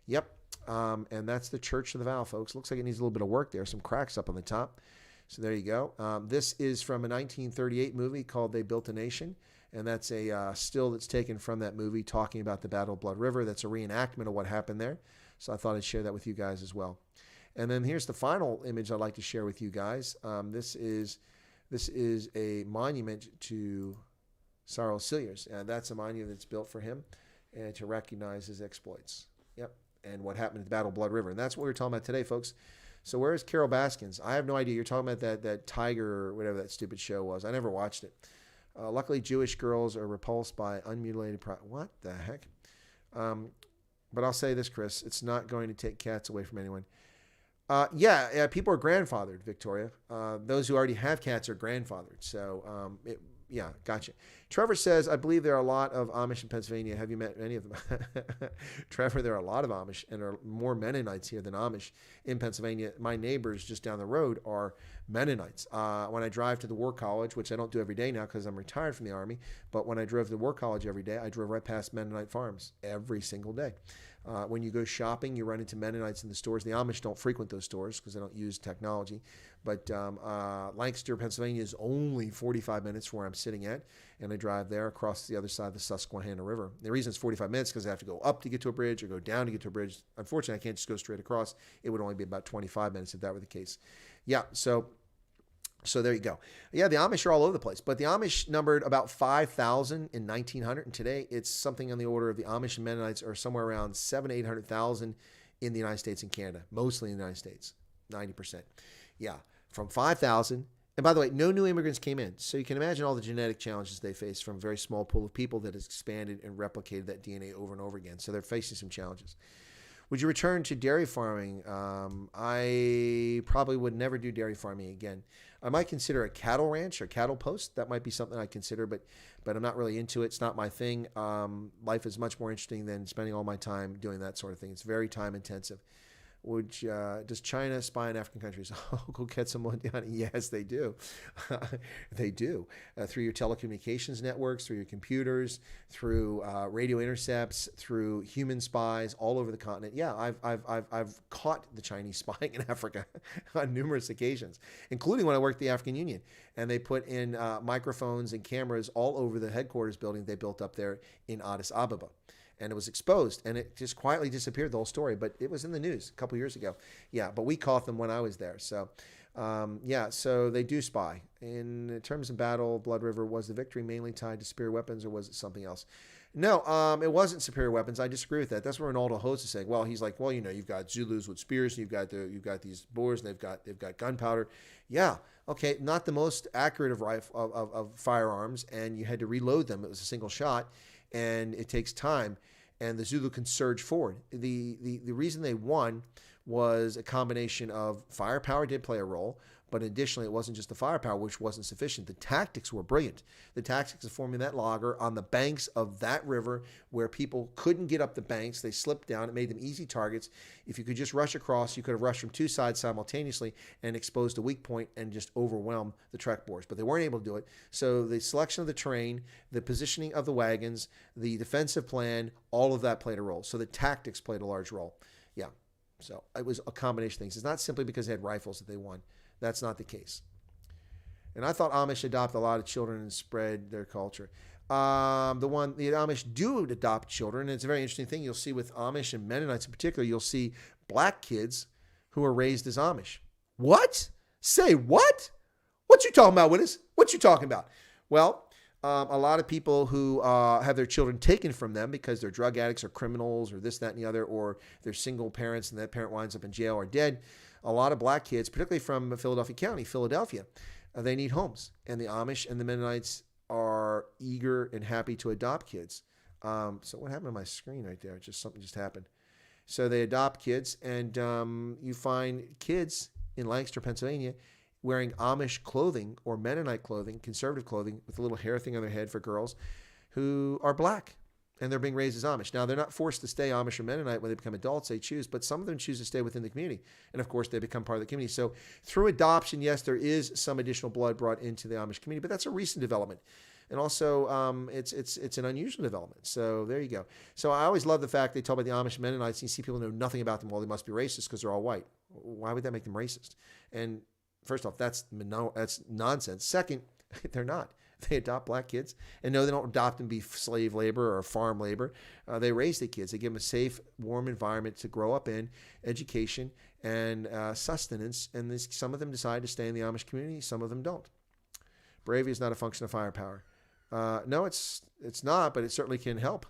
Yep. And that's the Church of the Vow, folks. Looks like it needs a little bit of work there. Some cracks up on the top. So there you go. This is from a 1938 movie called They Built a Nation. And that's a still that's taken from that movie talking about the Battle of Blood River. That's a reenactment of what happened there. So I thought I'd share that with you guys as well. And then here's the final image I'd like to share with you guys. This is a monument to Sarel Cilliers. And that's a monument that's built for him and to recognize his exploits. Yep. And what happened at the Battle of Blood River. And that's what we're talking about today, folks. So where is Carol Baskins? I have no idea. You're talking about that Tiger or whatever that stupid show was. I never watched it. Luckily, Jewish girls are repulsed by unmutilated what the heck? But I'll say this, Chris. It's not going to take cats away from anyone. Yeah, people are grandfathered, Victoria. Those who already have cats are grandfathered. So, yeah, gotcha. Trevor says, I believe there are a lot of Amish in Pennsylvania. Have you met any of them? Trevor, there are a lot of Amish, and there are more Mennonites here than Amish in Pennsylvania. My neighbors just down the road are Mennonites. When I drive to the War College, which I don't do every day now because I'm retired from the Army, but when I drove to the War College every day, I drove right past Mennonite farms every single day. When you go shopping, you run into Mennonites in the stores. The Amish don't frequent those stores because they don't use technology. But Lancaster, Pennsylvania is only 45 minutes from where I'm sitting at, and I drive there across the other side of the Susquehanna River. The reason it's 45 minutes is because I have to go up to get to a bridge or go down to get to a bridge. Unfortunately, I can't just go straight across. It would only be about 25 minutes if that were the case. Yeah, so there you go. Yeah, the Amish are all over the place. But the Amish numbered about 5,000 in 1900. And today it's something on the order of the Amish and Mennonites are somewhere around 700,000 to 800,000 in the United States and Canada. Mostly in the United States. 90%. Yeah, from 5,000. And by the way, no new immigrants came in. So you can imagine all the genetic challenges they face from a very small pool of people that has expanded and replicated that DNA over and over again. So they're facing some challenges. Would you return to dairy farming? I probably would never do dairy farming again. I might consider a cattle ranch or cattle post. That might be something I'd consider, but I'm not really into it. It's not my thing. Life is much more interesting than spending all my time doing that sort of thing. It's very time intensive. Does China spy on African countries? Oh, go get someone down. Yes, they do. They do. Through your telecommunications networks, through your computers, through radio intercepts, through human spies all over the continent. Yeah, I've caught the Chinese spying in Africa on numerous occasions, including when I worked at the African Union. And they put in microphones and cameras all over the headquarters building they built up there in Addis Ababa. And it was exposed, and it just quietly disappeared, the whole story. But it was in the news a couple years ago. Yeah, but we caught them when I was there. So, yeah, so they do spy. In terms of battle, Blood River, was the victory mainly tied to superior weapons, or was it something else? No, it wasn't superior weapons. I disagree with that. That's what Ronaldo Host is saying. Well, he's like, well, you've got Zulus with spears, and you've got these Boers, and they've got gunpowder. Yeah, okay, not the most accurate of firearms, and you had to reload them. It was a single shot. And it takes time, and the Zulu can surge forward. The reason they won was a combination of firepower did play a role, but additionally, it wasn't just the firepower, which wasn't sufficient. The tactics were brilliant. The tactics of forming that laager on the banks of that river where people couldn't get up the banks. They slipped down. It made them easy targets. If you could just rush across, you could have rushed from two sides simultaneously and exposed a weak point and just overwhelmed the Trek Boers. But they weren't able to do it. So the selection of the terrain, the positioning of the wagons, the defensive plan, all of that played a role. So the tactics played a large role. Yeah. So it was a combination of things. It's not simply because they had rifles that they won. That's not the case. And I thought Amish adopt a lot of children and spread their culture. The Amish do adopt children, and it's a very interesting thing. You'll see with Amish and Mennonites in particular, you'll see black kids who are raised as Amish. What? Say what? What you talking about, Willis? What you talking about? Well, a lot of people who have their children taken from them because they're drug addicts or criminals or this, that, and the other, or they're single parents and that parent winds up in jail or dead. A lot of black kids, particularly from Philadelphia County, Philadelphia, they need homes. And the Amish and the Mennonites are eager and happy to adopt kids. So what happened to my screen right there? Something just happened. So they adopt kids, and you find kids in Lancaster, Pennsylvania, wearing Amish clothing or Mennonite clothing, conservative clothing, with a little hair thing on their head for girls, who are black. And they're being raised as Amish. Now, they're not forced to stay Amish or Mennonite when they become adults. They choose, but some of them choose to stay within the community. And, of course, they become part of the community. So through adoption, yes, there is some additional blood brought into the Amish community, but that's a recent development. And also, it's an unusual development. So there you go. So I always love the fact they talk about the Amish and Mennonites, and you see people know nothing about them. Well, they must be racist because they're all white. Why would that make them racist? And first off, that's nonsense. Second, they're not. They adopt black kids. And no, they don't adopt them to be slave labor or farm labor. They raise the kids. They give them a safe, warm environment to grow up in, education, and sustenance. And some of them decide to stay in the Amish community. Some of them don't. Bravery is not a function of firepower. No, it's not, but it certainly can help.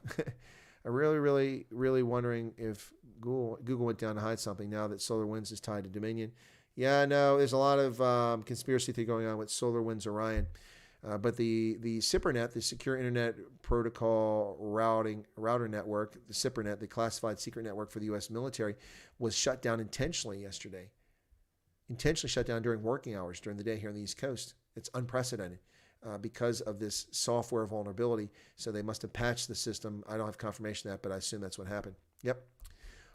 I'm really wondering if Google went down to hide something now that Solar Winds is tied to Dominion. Yeah, no, there's a lot of conspiracy theory going on with Solar Winds Orion. But the SIPRNet, the Secure Internet Protocol Router Network, the SIPRNet, the classified secret network for the U.S. military, was shut down intentionally yesterday. Intentionally shut down during working hours during the day here on the East Coast. It's unprecedented because of this software vulnerability. So they must have patched the system. I don't have confirmation of that, but I assume that's what happened. Yep.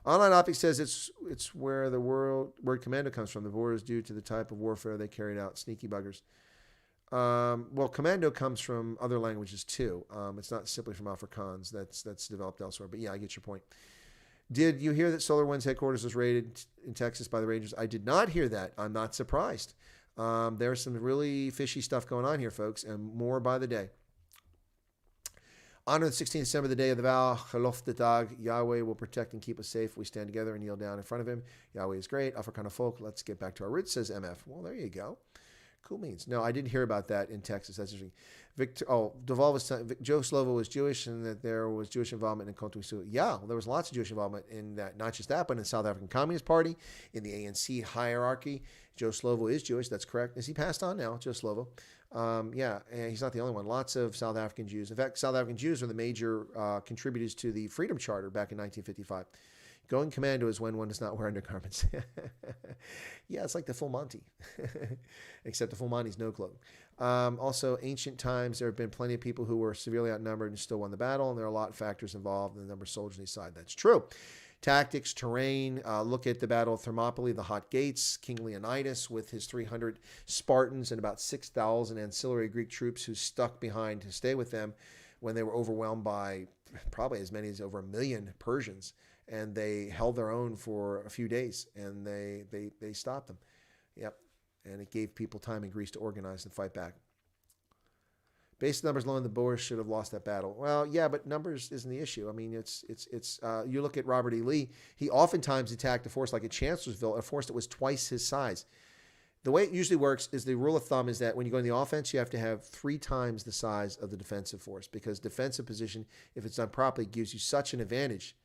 Online Optics says it's where the word commando comes from. The word is due to the type of warfare they carried out. Sneaky buggers. Well, commando comes from other languages too. It's not simply from Afrikaans. That's developed elsewhere. But yeah, I get your point. Did you hear that Solar Winds headquarters was raided in Texas by the Rangers? I did not hear that. I'm not surprised. There's some really fishy stuff going on here, folks, and more by the day. Honor the 16th December, the day of the vow. Geloftedag. Yahweh will protect and keep us safe. We stand together and kneel down in front of him. Yahweh is great. Afrikaner folk. Let's get back to our roots, says MF. Well, there you go. Cool beans. No, I didn't hear about that in Texas. That's interesting. Duval was Joe Slovo was Jewish and that there was Jewish involvement in Kontu. Yeah, well, there was lots of Jewish involvement in that. Not just that, but in the South African Communist Party, in the ANC hierarchy. Joe Slovo is Jewish. That's correct. Is he passed on now, Joe Slovo? Yeah, and he's not the only one. Lots of South African Jews. In fact, South African Jews were the major contributors to the Freedom Charter back in 1955. Going commando is when one does not wear undergarments. Yeah, it's like the full Monty, except the full Monty's no clothing. Also, ancient times, there have been plenty of people who were severely outnumbered and still won the battle, and there are a lot of factors involved in the number of soldiers on each side. That's true. Tactics, terrain, look at the Battle of Thermopylae, the Hot Gates, King Leonidas with his 300 Spartans and about 6,000 ancillary Greek troops who stuck behind to stay with them when they were overwhelmed by probably as many as over 1 million Persians. And they held their own for a few days, and they stopped them. Yep. And it gave people time in Greece to organize and fight back. Base numbers low in the Boers should have lost that battle. Well, yeah, but numbers isn't the issue. I mean, it's you look at Robert E. Lee, he oftentimes attacked a force like at Chancellorsville, a force that was twice his size. The way it usually works is the rule of thumb is that when you go in the offense, you have to have 3 times the size of the defensive force, because defensive position, if it's done properly, gives you such an advantage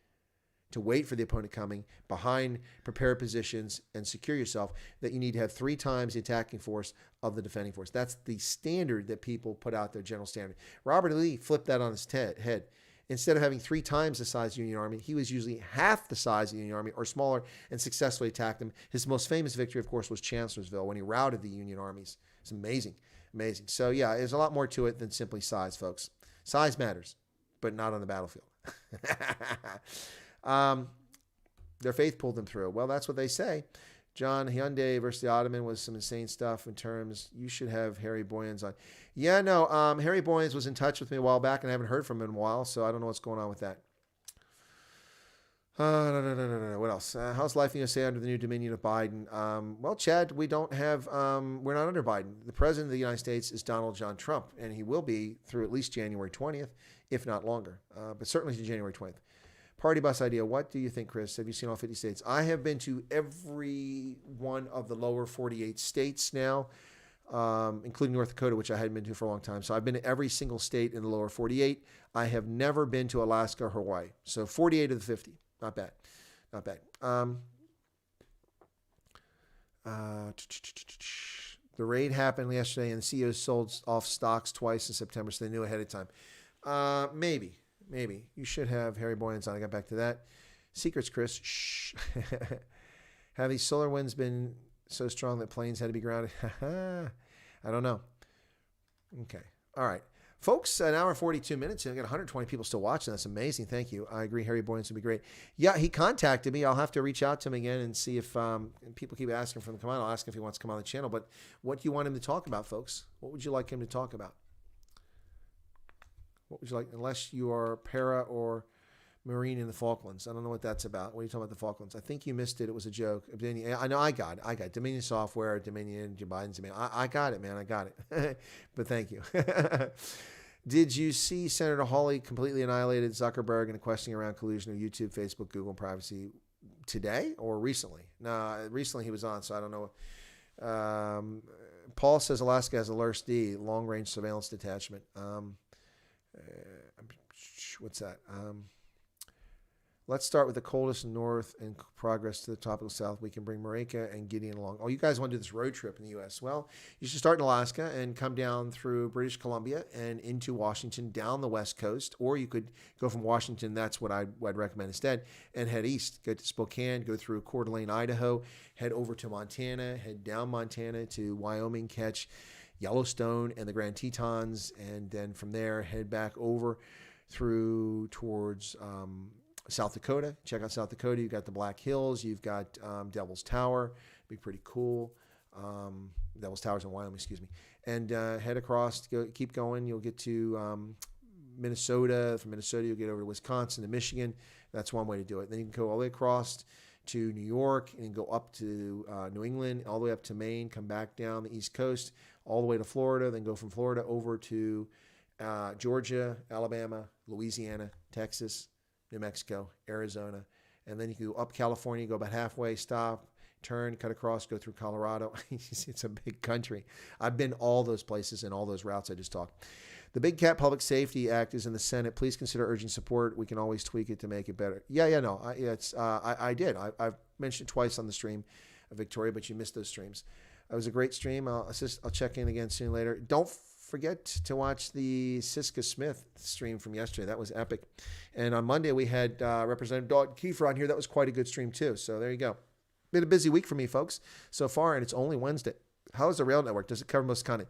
to wait for the opponent coming behind, prepare positions, and secure yourself, that you need to have 3 times the attacking force of the defending force. That's the standard that people put out there, general standard. Robert E. Lee flipped that on his head. Instead of having 3 times the size of the Union Army, he was usually half the size of the Union Army or smaller and successfully attacked them. His most famous victory, of course, was Chancellorsville when he routed the Union armies. It's amazing. Amazing. So, yeah, there's a lot more to it than simply size, folks. Size matters, but not on the battlefield. Their faith pulled them through. Well, that's what they say. John, Hyundai versus the Ottoman was some insane stuff in terms, you should have Harry Boyens on. Yeah, no, Harry Boyens was in touch with me a while back, and I haven't heard from him in a while, so I don't know what's going on with that. What else? How's life in USA under the new dominion of Biden? Well, Chad, we don't have, we're not under Biden. The president of the United States is Donald John Trump, and he will be through at least January 20th, if not longer, but certainly to January 20th. Party bus idea. What do you think, Chris? Have you seen all 50 states? I have been to every one of the lower 48 states now, including North Dakota, which I hadn't been to for a long time. So I've been to every single state in the lower 48. I have never been to Alaska or Hawaii. So 48 of the 50. Not bad. Not bad. The raid happened yesterday, and the CEOs sold off stocks twice in September, so they knew ahead of time. Maybe. You should have Harry Boyens on. I got back to that. Secrets, Chris. Shh. Have these solar winds been so strong that planes had to be grounded? I don't know. Okay. All right. Folks, an hour and 42 minutes. I got 120 people still watching. That's amazing. Thank you. I agree. Harry Boyens would be great. Yeah, he contacted me. I'll have to reach out to him again and see if people keep asking for him to come on. I'll ask him if he wants to come on the channel. But what do you want him to talk about, folks? What would you like him to talk about? What would you like? Unless you are para or Marine in the Falklands. I don't know what that's about. What are you talking about, the Falklands? I think you missed it. It was a joke. I know I got it. I got it. Dominion Software, Dominion, Biden's. I got it, man. I got it. But thank you. Did you see Senator Hawley completely annihilated Zuckerberg and the questioning around collusion of YouTube, Facebook, Google, and privacy today or recently? No, recently he was on, so I don't know. Paul says Alaska has a LRSD, long-range surveillance detachment. What's that? Let's start with the coldest north and progress to the tropical south. We can bring Marika and Gideon along. Oh, you guys want to do this road trip in the U.S.? Well, you should start in Alaska and come down through British Columbia and into Washington down the west coast. Or you could go from Washington, that's what I'd recommend instead, and head east. Go to Spokane, go through Coeur d'Alene, Idaho, head over to Montana, head down Montana to Wyoming, catch Yellowstone and the Grand Tetons, and then from there head back over through towards South Dakota. Check out South Dakota. You've got the Black Hills. You've got Devil's Tower. Be pretty cool. Devil's Tower's in Wyoming, excuse me. And head across. Keep going. You'll get to Minnesota. From Minnesota, you'll get over to Wisconsin and Michigan. That's one way to do it. Then you can go all the way across to New York and go up to New England, all the way up to Maine, come back down the East Coast, all the way to Florida, then go from Florida over to Georgia, Alabama, Louisiana, Texas, New Mexico, Arizona, and then you can go up California, go about halfway, stop, turn, cut across, go through Colorado. It's a big country. I've been all those places and all those routes I just talked. The Big Cat Public Safety Act is in the Senate. Please consider urgent support. We can always tweak it to make it better. I did. I've mentioned it twice on the stream, Victoria, but you missed those streams. It was a great stream. I'll check in again soon later. Don't forget to watch the Siska Smith stream from yesterday. That was epic. And on Monday, we had Representative Dawn Kiefer on here. That was quite a good stream, too. So there you go. Been a busy week for me, folks, so far, and it's only Wednesday. How is the rail network? Does it cover most content?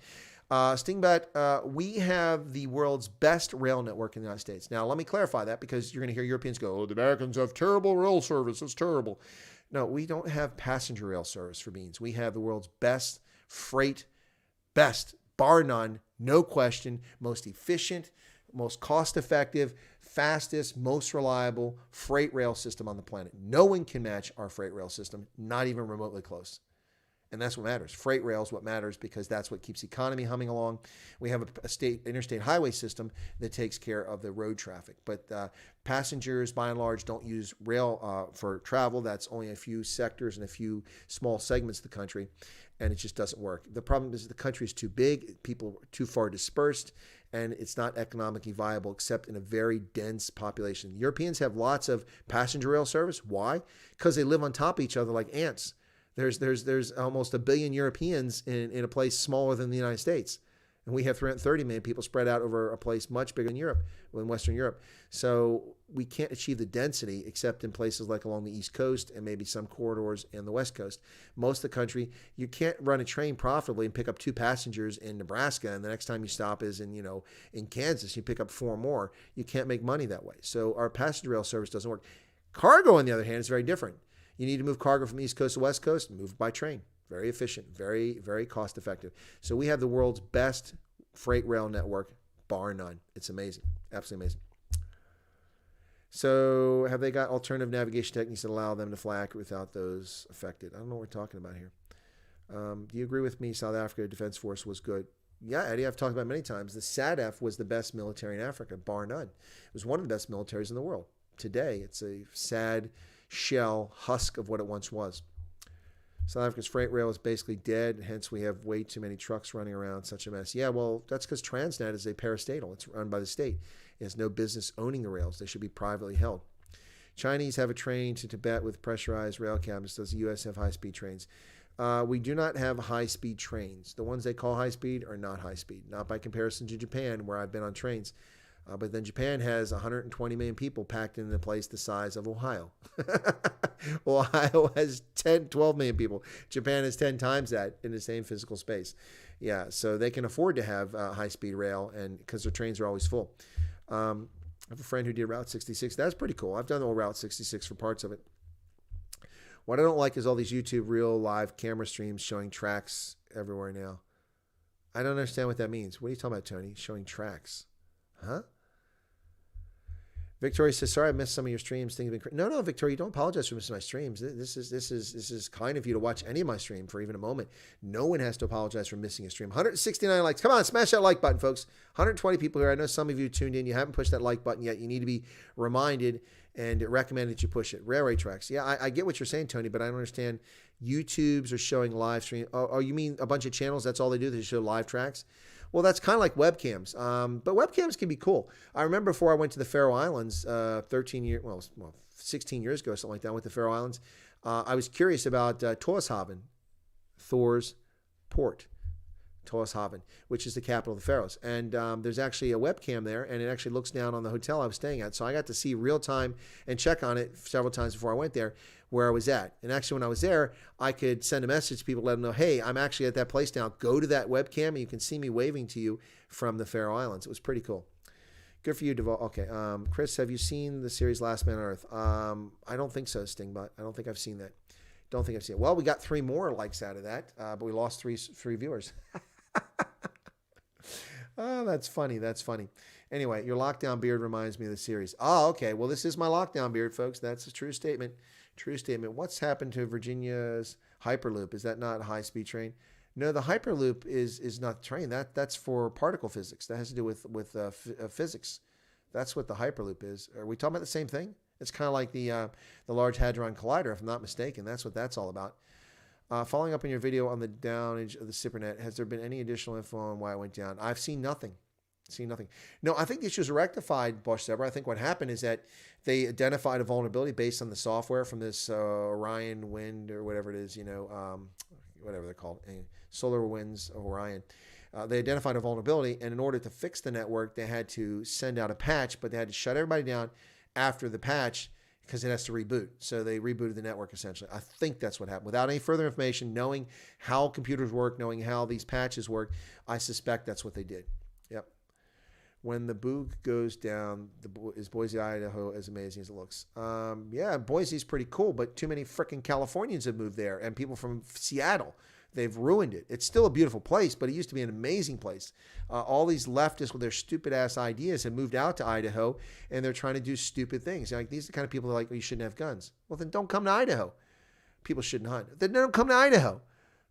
Stingbat, we have the world's best rail network in the United States. Now, let me clarify that because you're going to hear Europeans go, oh, the Americans have terrible rail service. It's terrible. No, we don't have passenger rail service for beans. We have the world's best freight, bar none, no question, most efficient, most cost-effective, fastest, most reliable freight rail system on the planet. No one can match our freight rail system, not even remotely close. And that's what matters. Freight rail is what matters because that's what keeps the economy humming along. We have a interstate highway system that takes care of the road traffic. But passengers, by and large, don't use rail for travel. That's only a few sectors and a few small segments of the country, and it just doesn't work. The problem is the country is too big, people are too far dispersed, and it's not economically viable except in a very dense population. Europeans have lots of passenger rail service. Why? Because they live on top of each other like ants. There's almost 1 billion Europeans in a place smaller than the United States. And we have 330 million people spread out over a place much bigger than Europe, in Western Europe. So we can't achieve the density except in places like along the East Coast and maybe some corridors in the West Coast. Most of the country, you can't run a train profitably and pick up 2 passengers in Nebraska, and the next time you stop is in Kansas, you pick up 4 more. You can't make money that way. So our passenger rail service doesn't work. Cargo, on the other hand, is very different. You need to move cargo from East Coast to West Coast, move by train. Very efficient, very, very cost effective. So we have the world's best freight rail network, bar none. It's amazing, absolutely amazing. So have they got alternative navigation techniques that allow them to fly accurate without those affected? I don't know what we're talking about here. Do you agree with me South Africa Defense Force was good? Yeah, Eddie, I've talked about it many times. The SADF was the best military in Africa, bar none. It was one of the best militaries in the world. Today, it's a sad shell husk of what it once was. South Africa's freight rail is basically dead, hence we have way too many trucks running around, such a mess. Yeah, well, that's because Transnet is a parastatal. It's run by the state. It has no business owning the rails. They should be privately held. Chinese have a train to Tibet with pressurized rail cabins. Does the U.S. have high-speed trains? We do not have high-speed trains. The ones they call high-speed are not high-speed, not by comparison to Japan, where I've been on trains. But then Japan has 120 million people packed in a place the size of Ohio. Ohio has 12 million people. Japan has 10 times that in the same physical space. Yeah, so they can afford to have high-speed rail and because their trains are always full. I have a friend who did Route 66. That's pretty cool. I've done the whole Route 66 for parts of it. What I don't like is all these YouTube real live camera streams showing tracks everywhere now. I don't understand what that means. What are you talking about, Tony? Showing tracks. Huh? Victoria says, "Sorry, I missed some of your streams. Things have been no, Victoria, you don't apologize for missing my streams. This is kind of you to watch any of my stream for even a moment. No one has to apologize for missing a stream. 169 likes. Come on, smash that like button, folks. 120 people here. I know some of you tuned in. You haven't pushed that like button yet. You need to be reminded and recommend that you push it. Railway tracks. Yeah, I get what you're saying, Tony, but I don't understand. YouTubes are showing live stream. Oh, you mean a bunch of channels? That's all they do. They show live tracks. Well, that's kind of like webcams, but webcams can be cool. I remember before I went to the Faroe Islands 16 years ago, something like that, I went to the Faroe Islands. I was curious about Tórshavn, Thor's port, Tórshavn, which is the capital of the Faroes. And there's actually a webcam there, and it actually looks down on the hotel I was staying at. So I got to see real time and check on it several times before I went there, where I was at. And actually, when I was there, I could send a message to people, let them know, hey, I'm actually at that place now. Go to that webcam, and you can see me waving to you from the Faroe Islands. It was pretty cool. Good for you, Deval. Okay, Chris, have you seen the series Last Man on Earth? I don't think so, Stingbot. I don't think I've seen that. Don't think I've seen it. Well, we got 3 more likes out of that, but we lost three viewers. Oh, that's funny. That's funny. Anyway, your lockdown beard reminds me of the series. Oh, okay. Well, this is my lockdown beard, folks. That's a true statement. True statement. What's happened to Virginia's Hyperloop? Is that not a high-speed train? No, the Hyperloop is not train. That's for particle physics. That has to do with physics. That's what the Hyperloop is. Are we talking about the same thing? It's kind of like the Large Hadron Collider, if I'm not mistaken. That's what that's all about. Following up on your video on the downage of the SIPRNet, has there been any additional info on why it went down? I've seen nothing. No, I think the issues are rectified, Bosch Zebra. I think what happened is that they identified a vulnerability based on the software from this Orion Wind or whatever it is, whatever they're called, Solar Winds of Orion. They identified a vulnerability, and in order to fix the network, they had to send out a patch, but they had to shut everybody down after the patch because it has to reboot. So they rebooted the network, essentially. I think that's what happened. Without any further information, knowing how computers work, knowing how these patches work, I suspect that's what they did. Yep. When the boog goes down, is Boise, Idaho as amazing as it looks? Yeah, Boise's pretty cool, but too many freaking Californians have moved there, and people from Seattle. They've ruined it. It's still a beautiful place, but it used to be an amazing place. All these leftists with their stupid-ass ideas have moved out to Idaho, and they're trying to do stupid things. Like, these are the kind of people that are like, well, you shouldn't have guns. Well, then don't come to Idaho. People shouldn't hunt. Then don't come to Idaho.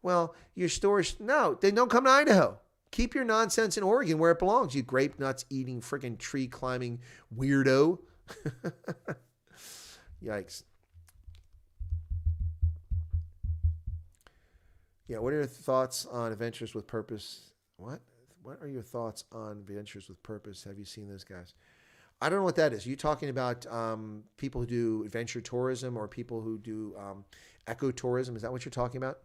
Well, your stores, no, then don't come to Idaho. Keep your nonsense in Oregon where it belongs, you grape nuts eating freaking tree climbing weirdo. Yikes. Yeah, what are your thoughts on Adventures with Purpose? What are your thoughts on Adventures with Purpose? Have you seen those guys? I don't know what that is. Are you talking about people who do adventure tourism or people who do ecotourism? Is that what you're talking about?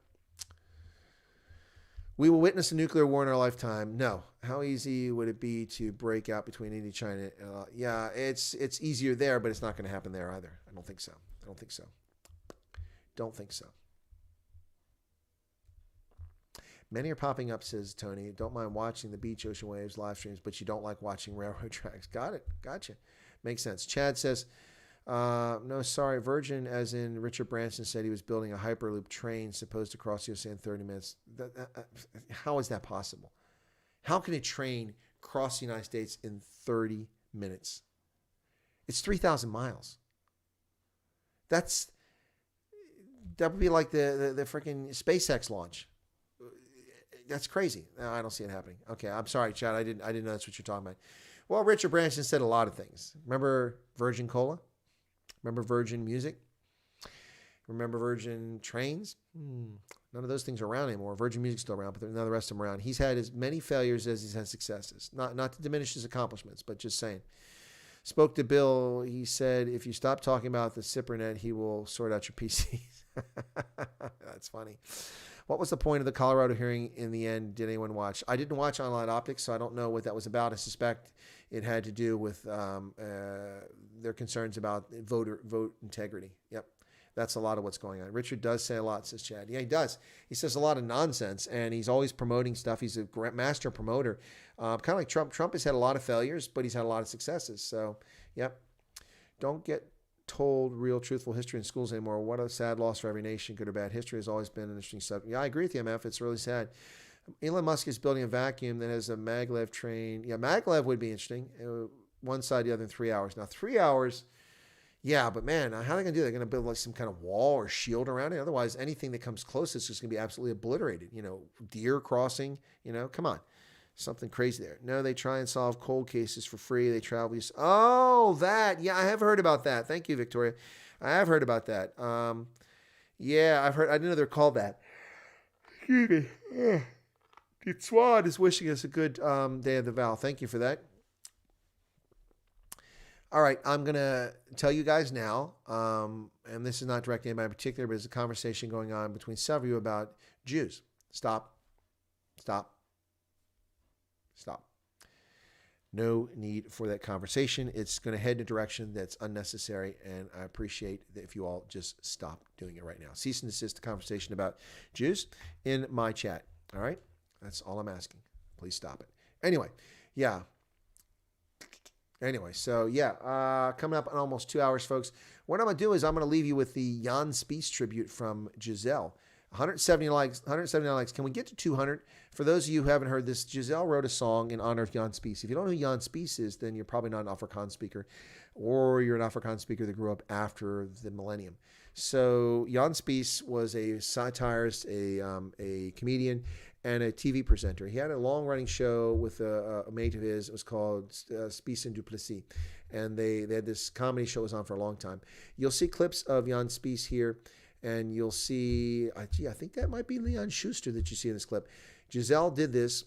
We will witness a nuclear war in our lifetime. No. How easy would it be to break out between India and China? Yeah, it's easier there, but it's not going to happen there either. I don't think so. Don't think so. Many are popping up, says Tony. Don't mind watching the beach, ocean waves, live streams, but you don't like watching railroad tracks. Got it. Gotcha. Makes sense. Chad says, no, sorry, Virgin, as in Richard Branson said he was building a Hyperloop train supposed to cross the USA in 30 minutes. How is that possible? How can a train cross the United States in 30 minutes? It's 3,000 miles. That would be like the freaking SpaceX launch. That's crazy. No, I don't see it happening. Okay, I'm sorry, Chad. I didn't know that's what you're talking about. Well, Richard Branson said a lot of things. Remember Virgin Cola? Remember Virgin Music? Remember Virgin Trains? None of those things are around anymore. Virgin Music's still around, but none of the rest of them around. He's had as many failures as he's had successes. Not to diminish his accomplishments, but just saying. Spoke to Bill. He said, if you stop talking about the SIPRNet, he will sort out your PCs. That's funny. What was the point of the Colorado hearing in the end? Did anyone watch? I didn't watch Online Optics, so I don't know what that was about. I suspect it had to do with their concerns about vote integrity. Yep. That's a lot of what's going on. Richard does say a lot, says Chad. Yeah, he does. He says a lot of nonsense, and he's always promoting stuff. He's a master promoter. Kind of like Trump. Trump has had a lot of failures, but he's had a lot of successes. So, yep. Don't get told real, truthful history in schools anymore. What a sad loss for every nation, good or bad. History has always been an interesting subject. Yeah, I agree with you, MF. It's really sad. Elon Musk is building a vacuum that has a maglev train. Yeah, maglev would be interesting. one side, the other in 3 hours. Now, 3 hours, yeah, but man, how are they going to do that? They're going to build like some kind of wall or shield around it. Otherwise, anything that comes close is just going to be absolutely obliterated. Deer crossing, come on. Something crazy there. No, they try and solve cold cases for free. They travel. Oh, that. Yeah, I have heard about that. Thank you, Victoria. I have heard about that. Yeah, I've heard. I didn't know they're called that. Excuse me. The Swad is wishing us a good day of the vow. Thank you for that. All right, I'm going to tell you guys now, and this is not directed at anybody in particular, but there's a conversation going on between several of you about Jews. Stop. No need for that conversation. It's going to head in a direction that's unnecessary, and I appreciate that if you all just stop doing it right now. Cease and desist the conversation about Jews in my chat. All right? That's all I'm asking. Please stop it. Anyway, coming up in almost 2 hours, folks. What I'm going to do is I'm going to leave you with the Jan Spies tribute from Giselle. 170 likes. Can we get to 200? For those of you who haven't heard this, Giselle wrote a song in honor of Jan Spies. If you don't know who Jan Spies is, then you're probably not an Afrikaans speaker, or you're an Afrikaans speaker that grew up after the millennium. So Jan Spies was a satirist, a comedian, and a TV presenter. He had a long-running show with a mate of his. It was called Spies and Duplessis. And they had this comedy show that was on for a long time. You'll see clips of Jan Spies here. And you'll see, I think that might be Leon Schuster that you see in this clip. Giselle did this,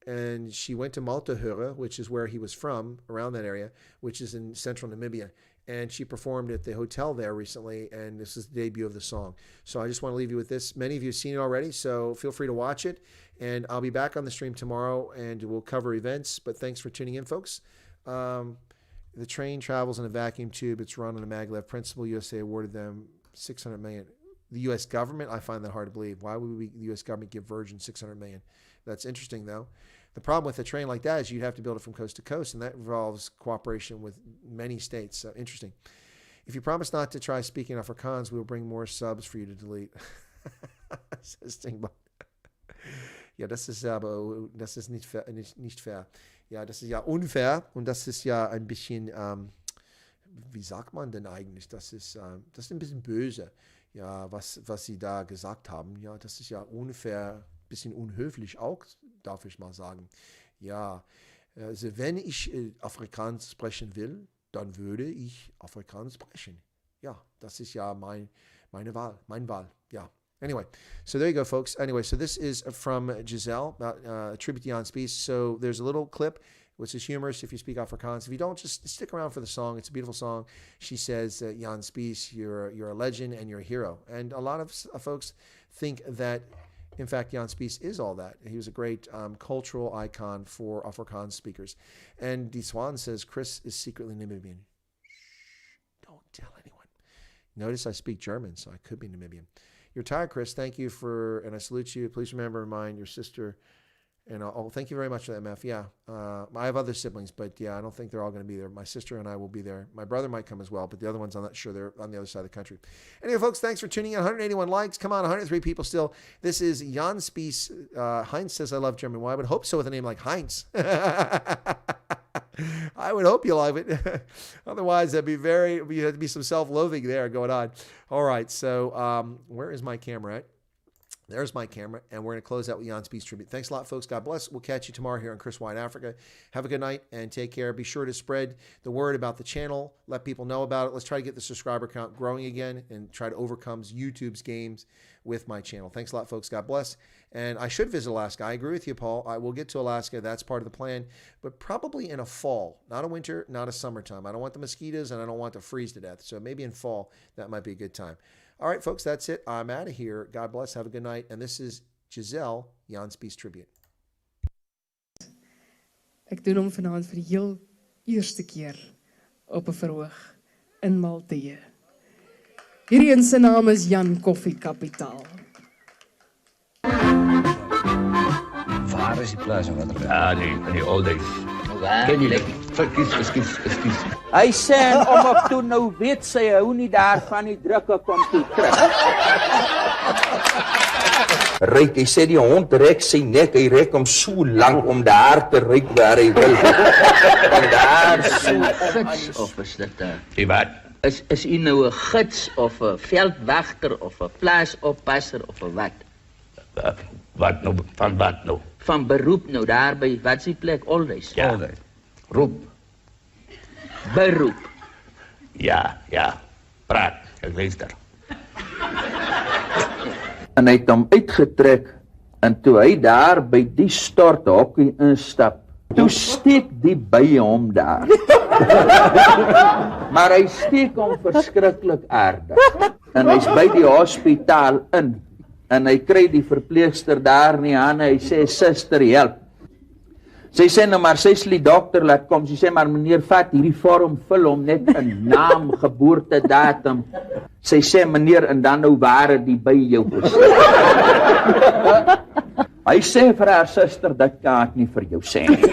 and she went to Maltahure, which is where he was from, around that area, which is in central Namibia. And she performed at the hotel there recently, and this is the debut of the song. So I just want to leave you with this. Many of you have seen it already, so feel free to watch it. And I'll be back on the stream tomorrow, and we'll cover events. But thanks for tuning in, folks. The train travels in a vacuum tube. It's run on a maglev principle. USA awarded them $600 million. The U.S. government, I find that hard to believe. Why would the U.S. government give Virgin $600 million? That's interesting, though. The problem with a train like that is you'd have to build it from coast to coast, and that involves cooperation with many states. So interesting. If you promise not to try speaking Afrikaans, we will bring more subs for you to delete. Says Springbok. Ja, das ist nicht fair. Ja, das ist ja unfair, und das ist ja ein bisschen, wie sagt man denn eigentlich? Das ist ein bisschen böse. Ja, was Sie da gesagt haben, ja, das ist ja unfair, bisschen unhöflich auch, darf ich mal sagen. Ja, also wenn ich Afrikaans sprechen will, dann würde ich Afrikaans sprechen. Ja, das ist ja meine Wahl, yeah. Anyway, so there you go, folks. Anyway, so this is from Giselle, a tribute to Jan Spies. So there's a little clip, which is humorous if you speak Afrikaans. If you don't, just stick around for the song. It's a beautiful song. She says, Jan Spies, you're a legend and you're a hero. And a lot of folks think that, in fact, Jan Spies is all that. He was a great cultural icon for Afrikaans speakers. And Die Swan says, Chris is secretly Namibian. Shh, don't tell anyone. Notice I speak German, so I could be Namibian. You're tired, Chris. Thank you and I salute you. Please remember to remind your sister. And thank you very much for that, MF. Yeah, I have other siblings, but yeah, I don't think they're all going to be there. My sister and I will be there. My brother might come as well, but the other ones, I'm not sure. They're on the other side of the country. Anyway, folks, thanks for tuning in. 181 likes. Come on, 103 people still. This is Jan Spies. Heinz says, I love German. Well, I would hope so with a name like Heinz. I would hope you love it. Otherwise, there'd be some self-loathing there going on. All right, so where is my camera at? There's my camera, and we're going to close out with Jan Spies tribute. Thanks a lot, folks. God bless. We'll catch you tomorrow here on Chris White Africa. Have a good night, and take care. Be sure to spread the word about the channel. Let people know about it. Let's try to get the subscriber count growing again and try to overcome YouTube's games with my channel. Thanks a lot, folks. God bless. And I should visit Alaska. I agree with you, Paul. I will get to Alaska. That's part of the plan, but probably in a fall, not a winter, not a summertime. I don't want the mosquitoes, and I don't want to freeze to death. So maybe in fall, that might be a good time. All right, folks, that's it. I'm out of here. God bless. Have a good night. And this is Giselle, Jan Spies tribute. Ek doen hom vanaand vir die heel eerste keer op 'n verhoog in Maltahure. Hierdie een se naam is Jan Koffie Kapitaal. Waar is die plaas en wat er? Ah, nee, in die old days. Ken jy dit? Verkies. Hy sê om op toe nou weet sy hou nie daarvan die drukke kom toe terug. ruik. Hy sê die hond rek sy nek, hy rek hom so lank om daar te ruik waar hy wil. En daar so Gids of is dit 'n Die wat? is u nou 'n gids of 'n veldwagter of 'n plaasoppasser of 'n wat? Wat nou? Van wat nou? Van beroep nou daar by wat is die plek Olwys? Ja. Roep. Beroep. Ja. Praat. Ek luister. En hy het hom uitgetrek en toe hy daar by die storthokkie instap, toe steek die by hom daar. Maar hy steek hom verskriklik aardig. En hy's by die hospitaal in en hy kry die verpleegster daar in die hande, hy sê, suster, help. Sy sê nou maar, sy sal die dokter laat kom, sy sê maar, meneer, vat hierdie vorm, vul hom net in naam, geboortedatum. Sy sê, meneer, en dan nou ware die by jou bestaan. Hy sê vir haar suster, dit kan ek nie vir jou sê nie.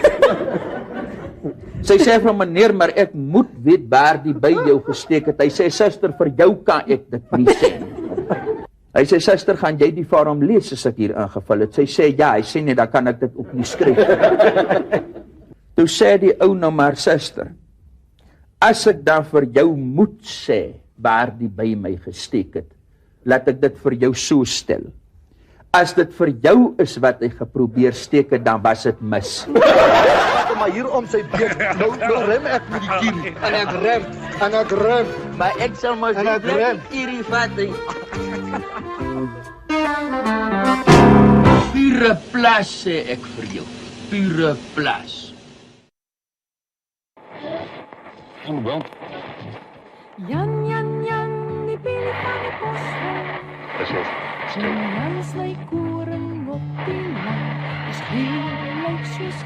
Sy sê vir meneer, maar ek moet weet waar die by jou gesteek het. Hy sê, suster, vir jou kan ek dit nie sê nie. Hy sê, suster, gaan jy die vorm lees as ek hier ingevul het? Sy sê, ja, hy sê, nee, dan kan ek dit ook nie skryf. Toe sê die ou nou maar, suster, as ek dan vir jou moet sê, waar die by my gesteek het, laat ek dit vir jou so stel. As dit vir jou is wat hy geprobeer steek het, dan was dit mis. Maar hier om sy beek, nou rem ek met die kier, en ek rem, Maar ek sal maar En ek rem. hierdie vat. Pure plas, sê ek vir jou. Pure plas. Jan, die pili van die bos. Jan sny koring op die land. Dis heel lyk soos